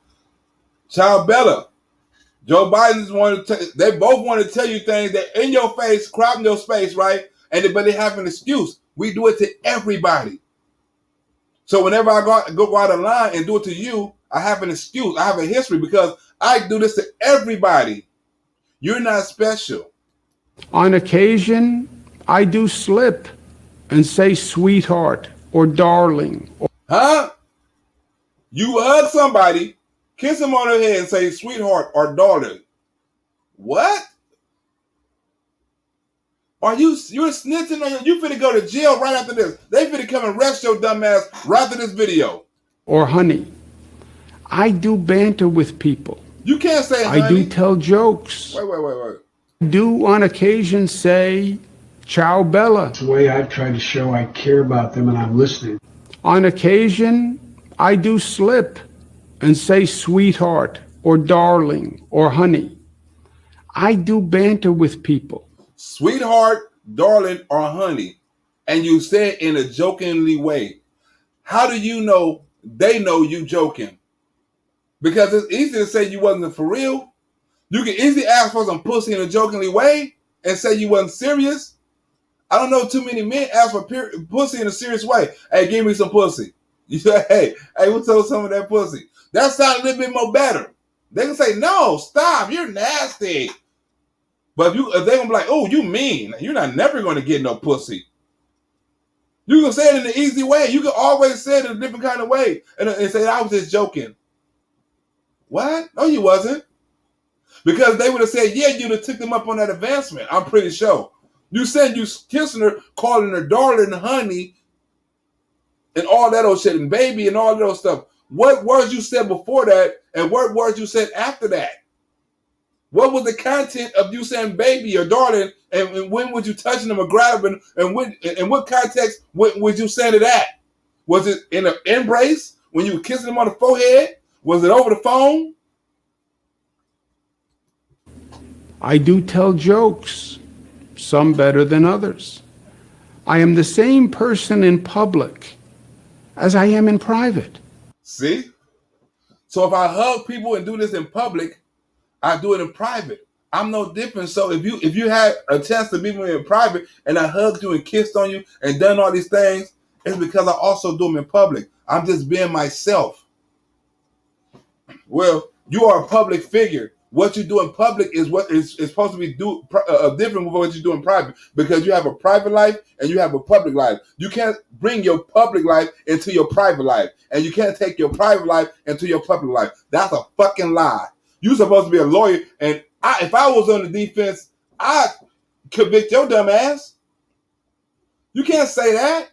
Ciao, Bella. Joe Biden's they both want to tell you things that in your face, crop in your space, right? But they have an excuse. We do it to everybody. So whenever I go out of line and do it to you, I have an excuse. I have a history because I do this to everybody. You're not special. On occasion, I do slip and say sweetheart or darling. Huh? You hug somebody, kiss them on the head and say sweetheart or darling. What? You're snitching on you finna go to jail right after this. They finna come and arrest your dumb ass right after this video. Or honey. I do banter with people. You can't say honey. I do tell jokes. Wait. I do on occasion say, "Ciao, Bella." It's the way I've tried to show I care about them and I'm listening. On occasion, I do slip and say sweetheart or darling or honey. I do banter with people. Sweetheart, darling, or honey, and you say it in a jokingly way. How do you know they know you joking? Because it's easy to say you wasn't for real. You can easily ask for some pussy in a jokingly way and say you wasn't serious. I don't know too many men ask for pussy in a serious way. Hey, give me some pussy. You say, hey, what's up with some of that pussy? That sounds a little bit more better. They can say, no, stop, you're nasty. But if they're gonna be like, oh, you mean, you're not never gonna get no pussy. You can say it in an easy way. You can always say it in a different kind of way and say, I was just joking. What? No, you wasn't. Because they would have said, yeah, you'd have took them up on that advancement. I'm pretty sure. You said you kissing her, calling her darling, honey, and all that old shit, and baby, and all that old stuff. What words you said before that, and what words you said after that? What was the content of you saying baby or darling, and when was you touching them or grabbing, and what context was you saying it at? Was it in an embrace when you were kissing them on the forehead? Was it over the phone? I do tell jokes, some better than others. I am the same person in public as I am in private. See? So if I hug people and do this in public, I do it in private. I'm no different. So if you had a chance to meet me in private and I hugged you and kissed on you and done all these things, it's because I also do them in public. I'm just being myself. Well, you are a public figure. What you do in public is what is supposed to be different from what you do in private, because you have a private life and you have a public life. You can't bring your public life into your private life, and you can't take your private life into your public life. That's a fucking lie. You supposed to be a lawyer, and if I was on the defense, I'd convict your dumb ass. You can't say that.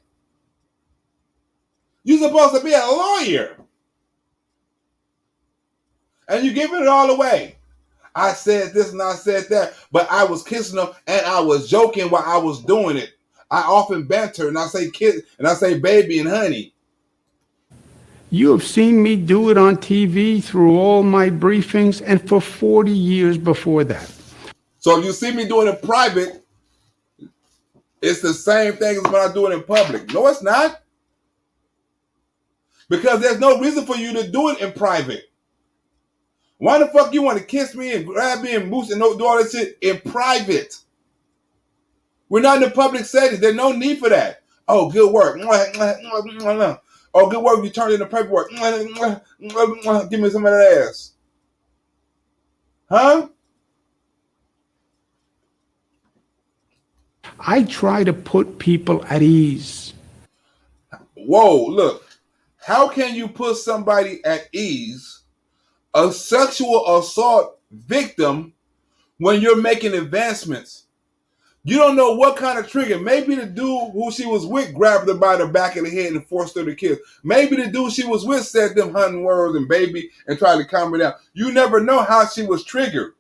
You're supposed to be a lawyer. And you're giving it all away. I said this and I said that, but I was kissing them and I was joking while I was doing it. I often banter and I say kid and I say baby and honey. You have seen me do it on TV through all my briefings and for 40 years before that. So if you see me doing it in private, it's the same thing as when I do it in public. No, it's not. Because there's no reason for you to do it in private. Why the fuck you want to kiss me and grab me and boost and do all this shit in private? We're not in the public setting. There's no need for that. Oh, good work. Oh, good work. You turned in the paperwork. Give me some of that ass. Huh? I try to put people at ease. Whoa, look. How can you put somebody at ease, a sexual assault victim, when you're making advancements? You don't know what kind of trigger. Maybe the dude who she was with grabbed her by the back of the head and forced her to kiss. Maybe the dude she was with said them hunting words and baby and tried to calm her down. You never know how she was triggered.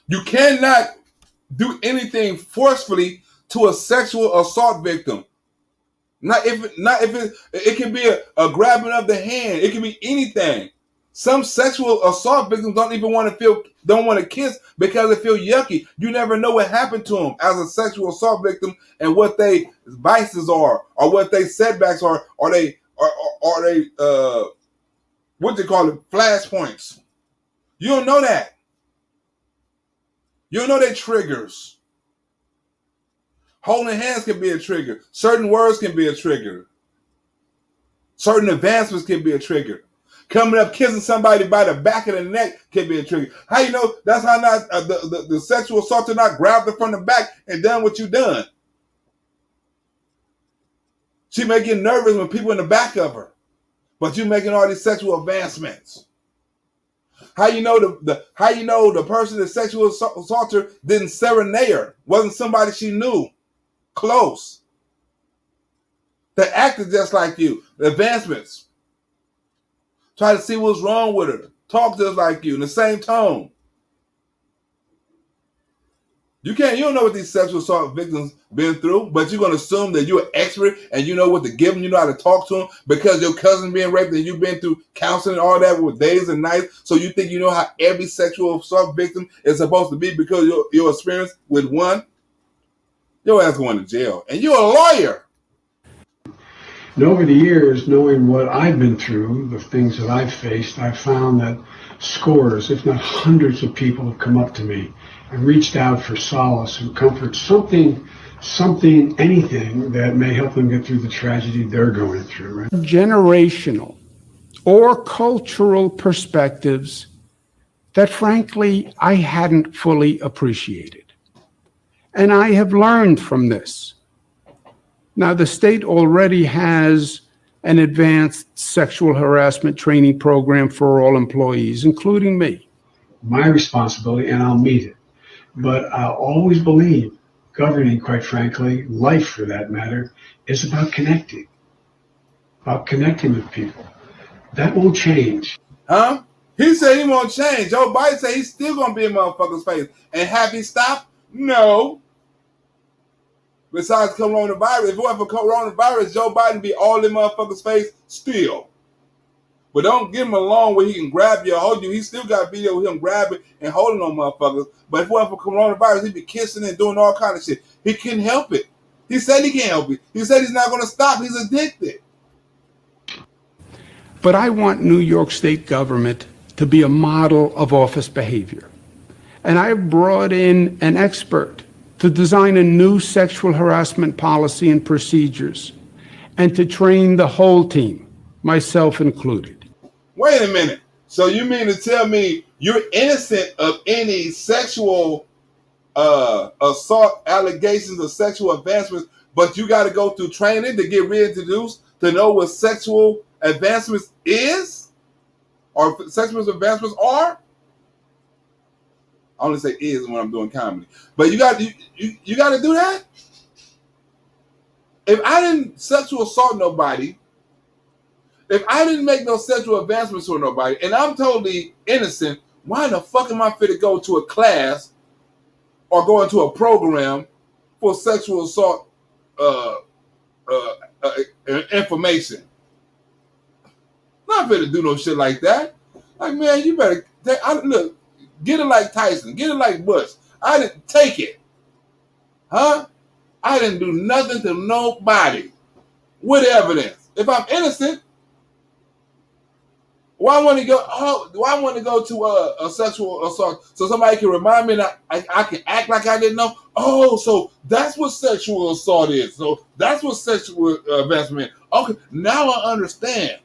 You cannot do anything forcefully to a sexual assault victim. Not if it can be a grabbing of the hand. It can be anything. Some sexual assault victims don't want to kiss because they feel yucky. You never know what happened to them as a sexual assault victim and what they vices are, or what they setbacks are, or they what they call it, flashpoints. You don't know that. You don't know their triggers. Holding hands can be a trigger. Certain words can be a trigger. Certain advancements can be a trigger. Coming up kissing somebody by the back of the neck can be a trigger. How you know that's how not the sexual assaulter not grabbed her from the back and done what you done? She may get nervous when people in the back of her, but you making all these sexual advancements. How you know the person, the sexual assaulter, didn't serenade her? Wasn't somebody she knew close. That acted just like you. The advancements. Try to see what's wrong with her. Talk just like you in the same tone. You don't know what these sexual assault victims been through, but you're going to assume that you're an expert and you know what to give them, you know how to talk to them because your cousin being raped and you've been through counseling and all that with days and nights. So you think you know how every sexual assault victim is supposed to be because your experience with one? Your ass going to jail. And you're a lawyer. And over the years, knowing what I've been through, the things that I've faced, I've found that scores, if not hundreds of people have come up to me and reached out for solace and comfort, something, anything that may help them get through the tragedy they're going through. Right? Generational or cultural perspectives that, frankly, I hadn't fully appreciated. And I have learned from this. Now, the state already has an advanced sexual harassment training program for all employees, including me. My responsibility, and I'll meet it. But I always believe governing, quite frankly, life for that matter, is about connecting with people. That won't change. Huh? He said he won't change. Joe Biden said he's still going to be in motherfuckers' face. And have he stopped? No. Besides coronavirus, if it wasn't for coronavirus, Joe Biden be all in motherfuckers' face still. But don't give him a loan where he can grab you or hold you. He still got video with him grabbing and holding on motherfuckers. But if it wasn't for coronavirus, he'd be kissing and doing all kind of shit. He couldn't help it. He said he can't help it. He said he's not going to stop. He's addicted. But I want New York State government to be a model of office behavior. And I've brought in an expert to design a new sexual harassment policy and procedures, and to train the whole team, myself included. Wait a minute. So you mean to tell me you're innocent of any sexual assault allegations or sexual advancements, but you got to go through training to get reintroduced to know what sexual advancements is? or sexual advancements are. I only say is when I'm doing comedy, but you got to do that. If I didn't sexual assault nobody, if I didn't make no sexual advancements for nobody, and I'm totally innocent, why in the fuck am I fit to go to a class or go into a program for sexual assault information? Not fit to do no shit like that. Like, man, you better look. Get it like Tyson. Get it like Bush. I didn't take it, huh? I didn't do nothing to nobody with evidence. If I'm innocent, why want to go? Oh, do I want to go to a sexual assault so somebody can remind me that I can act like I didn't know? Oh, so that's what sexual assault is. So that's what sexual advancement. Okay, now I understand.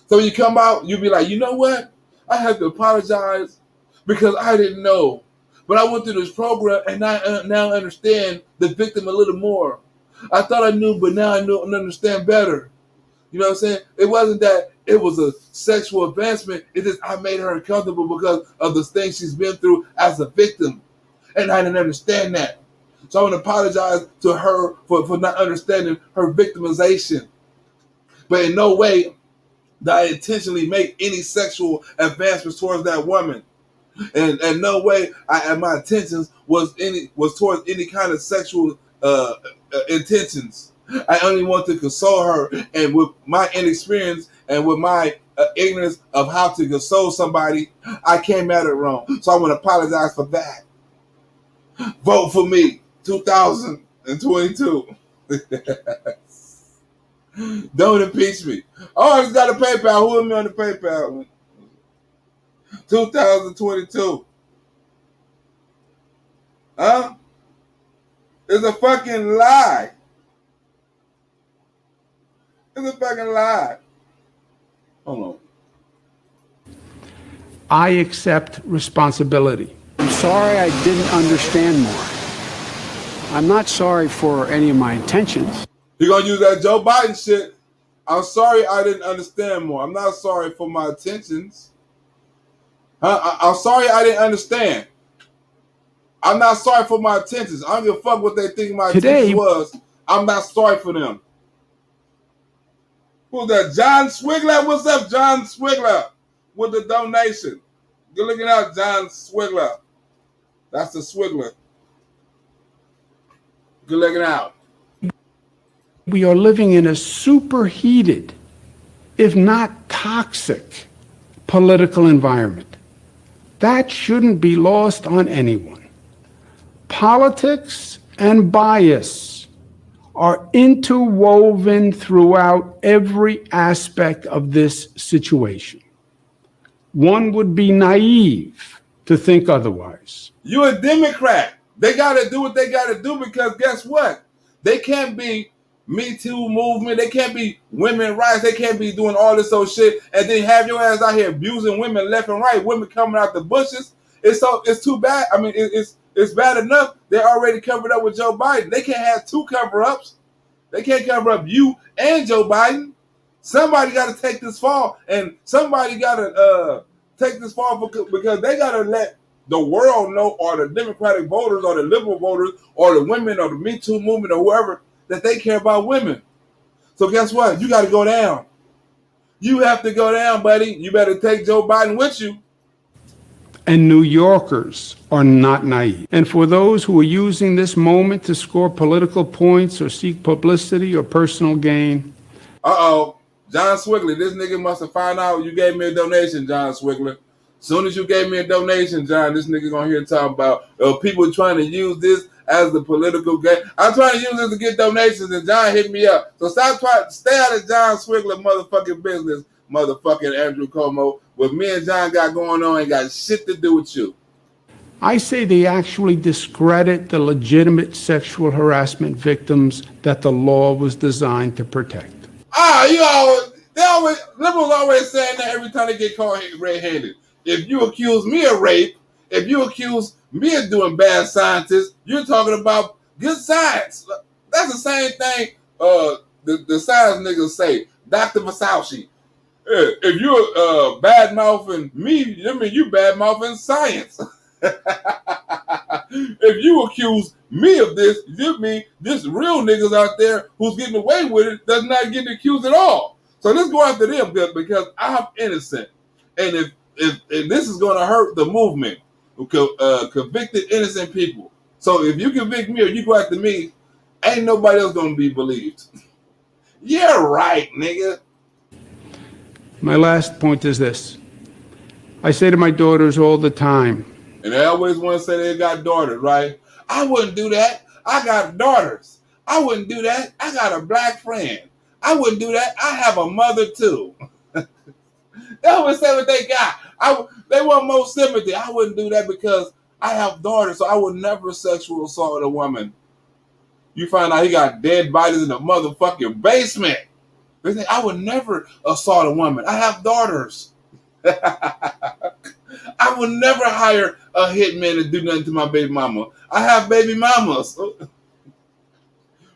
So when you come out, you be like, you know what? I have to apologize because I didn't know. But I went through this program and I now understand the victim a little more. I thought I knew, but now I know and understand better. You know what I'm saying? It wasn't that it was a sexual advancement. It just I made her uncomfortable because of the things she's been through as a victim. And I didn't understand that. So I want to apologize to her for not understanding her victimization. But in no way did I intentionally make any sexual advancements towards that woman. And no way my intentions was towards any kind of sexual intentions. I only want to console her, and with my inexperience and with my ignorance of how to console somebody, I came at it wrong. So I want to apologize for that. Vote for me, 2022. Don't impeach me. Oh, I just got a PayPal. Who am I on the PayPal? 2022. Huh? It's a fucking lie. It's a fucking lie. Hold on. I accept responsibility. I'm sorry I didn't understand more. I'm not sorry for any of my intentions. You're going to use that Joe Biden shit. I'm sorry I didn't understand more. I'm not sorry for my intentions. I'm sorry I didn't understand. I'm not sorry for my intentions. I don't give a fuck what they think my intentions was. I'm not sorry for them. Who's that? John Swigler? What's up, John Swigler? With the donation. Good looking out, John Swigler. That's the Swigler. Good looking out. We are living in a superheated, if not toxic, political environment. That shouldn't be lost on anyone. Politics and bias are interwoven throughout every aspect of this situation. One would be naive to think otherwise. You're a Democrat. They got to do what they got to do because guess what? They can't be Me Too movement. They can't be women rights. They can't be doing all this old shit and then have your ass out here abusing women left and right. Women coming out the bushes. It's too bad. I mean, it's bad enough. They're already covered up with Joe Biden. They can't have two cover-ups. They can't cover up you and Joe Biden. Somebody got to take this fall, and somebody got to take this fall because they got to let the world know, or the Democratic voters, or the liberal voters, or the women, or the Me Too movement, or whoever, that they care about women. So guess what? You got to go down. You have to go down, buddy. You better take Joe Biden with you. And New Yorkers are not naive. And for those who are using this moment to score political points or seek publicity or personal gain. John Swigler, this nigga must have found out you gave me a donation, John Swigler. Soon as you gave me a donation, John, this nigga gonna hear talk about people trying to use this as the political game. I'm trying to use this to get donations, and John hit me up. So stop trying to stay out of John Swigler motherfucking business, motherfucking Andrew Cuomo. What me and John got going on ain't got shit to do with you. I say they actually discredit the legitimate sexual harassment victims that the law was designed to protect. Liberals always saying that every time they get caught red-handed. If you accuse me of rape, if you accuse me of doing bad scientists, you're talking about good science. That's the same thing the science niggas say. Dr. Vasaushi. If you're bad mouthing me, I mean you bad mouthing science. If you accuse me of this, you mean this real niggas out there who's getting away with it does not get accused at all. So let's go after them because I'm innocent, and if this is going to hurt the movement, convicted innocent people. So if you convict me or you go after me, ain't nobody else going to be believed. Yeah, right, nigga. My last point is this. I say to my daughters all the time, and they always want to say they got daughters, right? I wouldn't do that. I got daughters. I wouldn't do that. I got a black friend. I wouldn't do that. I have a mother too. They always say what they got. They want more sympathy. I wouldn't do that because I have daughters, so I would never sexual assault a woman. You find out he got dead bodies in the motherfucking basement. They say, I would never assault a woman. I have daughters. I would never hire a hitman to do nothing to my baby mama. I have baby mamas.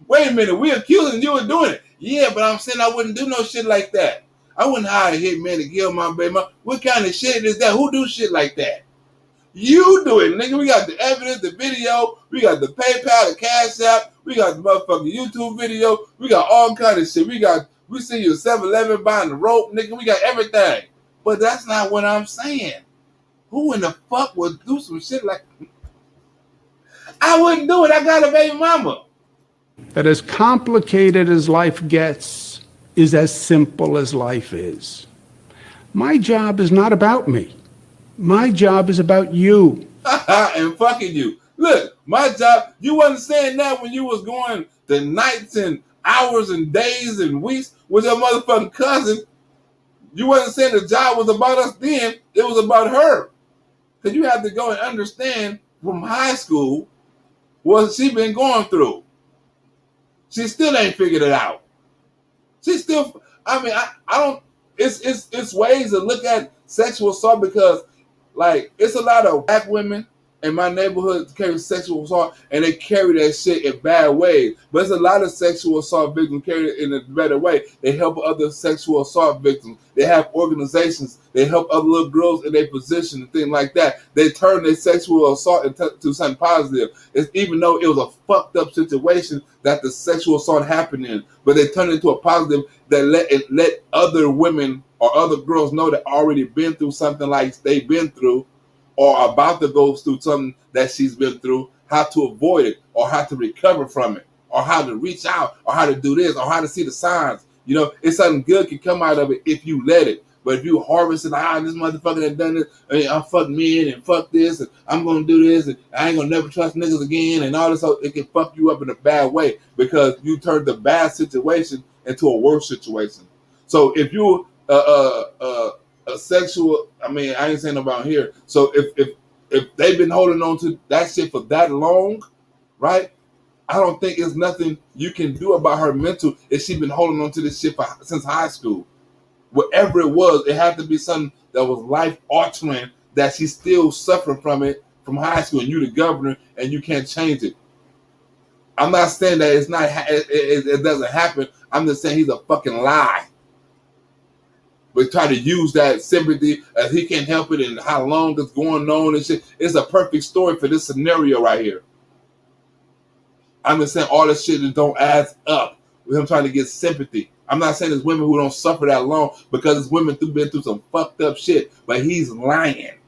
Wait a minute, we accusing you of doing it. Yeah, but I'm saying I wouldn't do no shit like that. I wouldn't hire a hitman to kill my baby mama. What kind of shit is that? Who do shit like that? You do it, nigga. We got the evidence, the video. We got the PayPal, the Cash App. We got the motherfucking YouTube video. We got all kind of shit. We see you at 7-Eleven buying the rope, nigga. We got everything. But that's not what I'm saying. Who in the fuck would do some shit like that? I wouldn't do it. I got a baby mama. that as complicated as life gets is as simple as life is. My job is not about me. My job is about you. And fucking you. Look, my job, you wasn't saying that when you was going the nights and hours and days and weeks with your motherfucking cousin. You wasn't saying the job was about us then. It was about her. Because you have to go and understand from high school what she been going through. She still ain't figured it out. She still, I mean, I don't, it's ways to look at sexual assault because, like, it's a lot of black women in my neighborhood carry sexual assault and they carry that shit in bad ways. But there's a lot of sexual assault victims carry it in a better way. They help other sexual assault victims. They have organizations. They help other little girls in their position and things like that. They turn their sexual assault into something positive. It's, even though it was a fucked up situation that the sexual assault happened in, but they turn it into a positive that let other women or other girls know that already been through something like they've been through or about to go through something that she's been through, how to avoid it or how to recover from it or how to reach out or how to do this or how to see the signs. You know, it's something good can come out of it if you let it. But if you harvest it, this motherfucker that done this, I fuck men and fuck this, and I'm gonna do this, and I ain't gonna never trust niggas again, and all this, it can fuck you up in a bad way because you turned the bad situation into a worse situation. So if you a sexual, I mean, I ain't saying about here. So if they've been holding on to that shit for that long, right? I don't think there's nothing you can do about her mental if she's been holding on to this shit since high school. Whatever it was, it had to be something that was life altering that she's still suffering from it from high school, and you the governor and you can't change it. I'm not saying that it's not it doesn't happen. I'm just saying he's a fucking lie. But try to use that sympathy as he can't help it and how long it's going on and shit. It's a perfect story for this scenario right here. I'm just saying all this shit that don't add up with him trying to get sympathy. I'm not saying there's women who don't suffer that long because it's women who've been through some fucked up shit, but he's lying.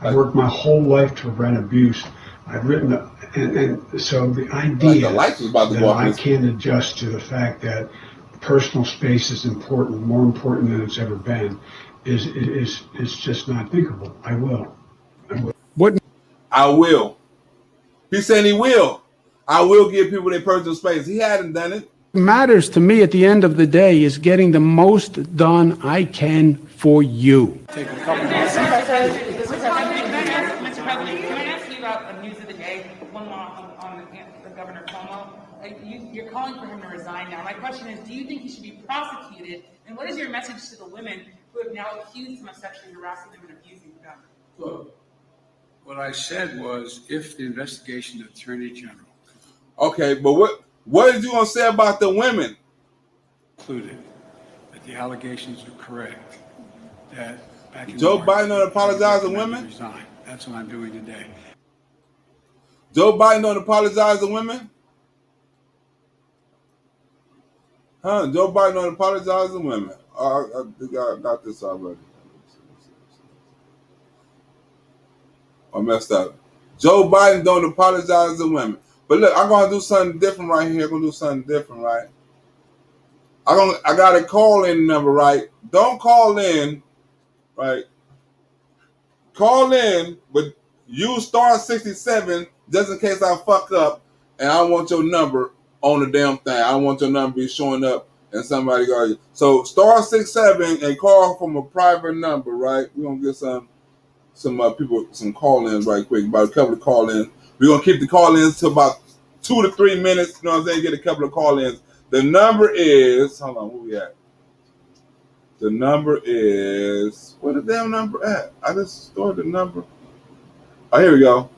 I've worked my whole life to prevent abuse. I've written, and so the idea that I can't adjust to the fact that personal space is important, more important than it's ever been, is just not thinkable. I will. What I will. He's saying he will. I will give people their personal space. He hadn't done it. matters to me at the end of the day is getting the most done I can for you. Take a couple minutes. Mr. President, can I ask you about the news of the day, one more on the Governor Cuomo? You're calling for him to resign now. My question is, do you think he should be prosecuted? And what is your message to the women who have now accused him of sexually harassing them and abusing them? Look, what I said was, if the investigation attorney general. Okay, but what is you gonna say about the women? concluded that the allegations are correct, that back in Joe March, Biden don't apologize to I recommend women? you resign. That's what I'm doing today. Joe Biden don't apologize to women? Huh? Joe Biden don't apologize to women. I think I got this already. I messed up. Joe Biden don't apologize to women. But look, I'm gonna do something different right here. I'm gonna do something different, right? I got a call-in number, right? Don't call in, right? Call in, but use star 67 just in case I fuck up and I want your number on the damn thing. I want your number be showing up and somebody got you. So star 67 and call from a private number, right? We're gonna get some people, some call-ins right quick, about a couple of call-ins. We're gonna keep the call-ins to about 2 to 3 minutes, you know what I'm saying? Get a couple of call-ins. The number is, hold on, where we at? The number is, where the damn number at? I just stored the number. Oh, here we go.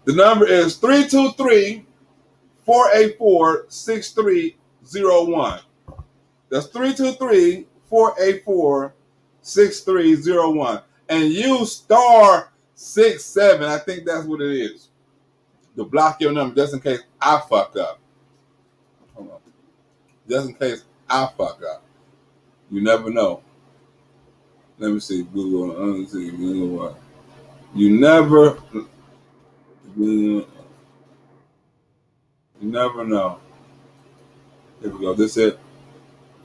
The number is 323-484-6301. That's 323-484-6301. And use star 67. I think that's what it is. To block your number just in case I fuck up. Hold on. Just in case I fuck up. You never know. Let me see. Google. Let me see. Google. You never know. Here we go. This it.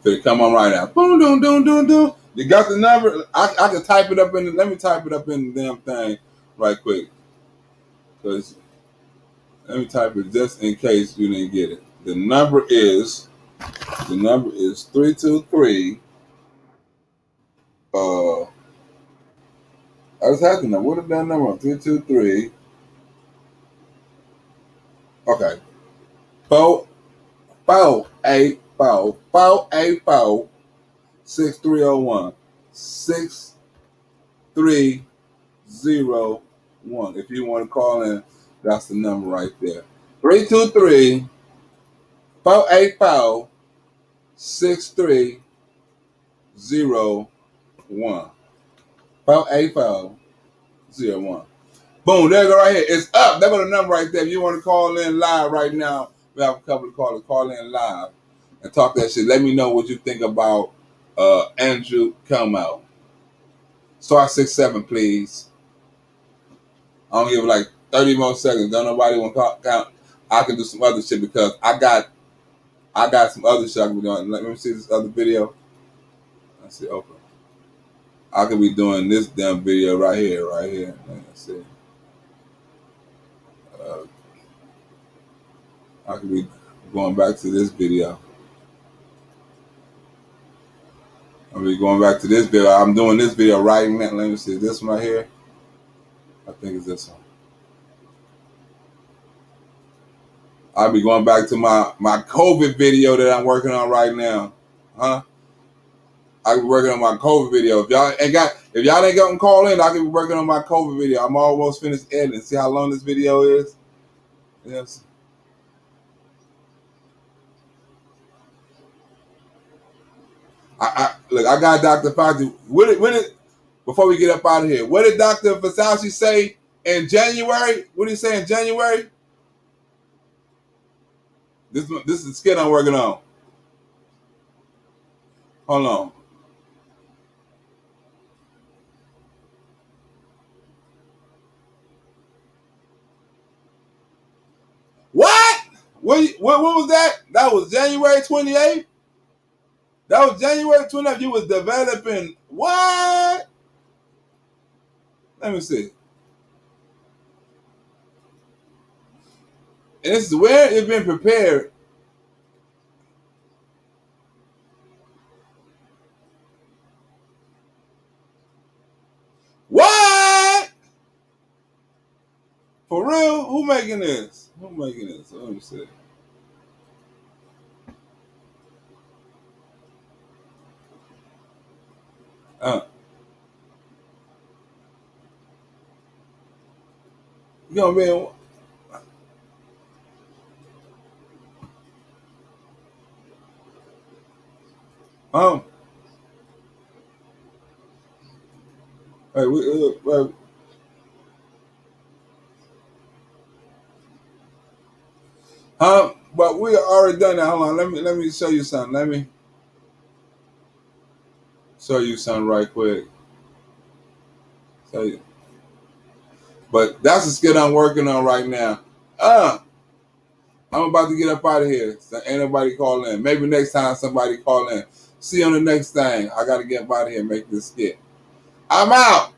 Finna come on right now. Boom, doom, doom, doom, doom. You got the number? I can type it up in the, let me type it up in the damn thing right quick. Cause let me type it just in case you didn't get it. The number is 323. I just had to know. What is that number? 323. Okay. 484 6301. 6301. If you want to call in, that's the number right there. 323-484-6301. 484-01. Boom, there you go right here. It's up. There go the number right there. If you want to call in live right now, we have a couple of callers. Call in live and talk that shit. Let me know what you think about Andrew Cuomo. Star 67, please. I don't give like 30 more seconds. Don't nobody want to count. I can do some other shit because I got some other shit I can be doing. Let me see this other video. Let's see, open. I could be doing this damn video right here. Let's see. I could be going back to this video. I'll be going back to this video. I'm doing this video right now. Let me see. This one right here. I think it's this one. I'll be going back to my COVID video that I'm working on right now. Huh? I'll be working on my COVID video. If y'all ain't gotten call in, I can be working on my COVID video. I'm almost finished editing. See how long this video is? Yes. Look, I got Dr. Fauci. Before we get up out of here, what did Dr. Fauci say in January? What did he say in January? This is the skit I'm working on. Hold on. What? What was that? That was January 28th? That was January 29th. You was developing what? Let me see. And this is where it's been prepared. What? For real? Who making this? Let me see. You know what I mean? Hey, but we already done that. Hold on, let me show you something. Let me show you something right quick. Show you. But that's the skit I'm working on right now. I'm about to get up out of here. So ain't nobody call in. Maybe next time somebody call in. See you on the next thing. I gotta get up out of here and make this skit. I'm out.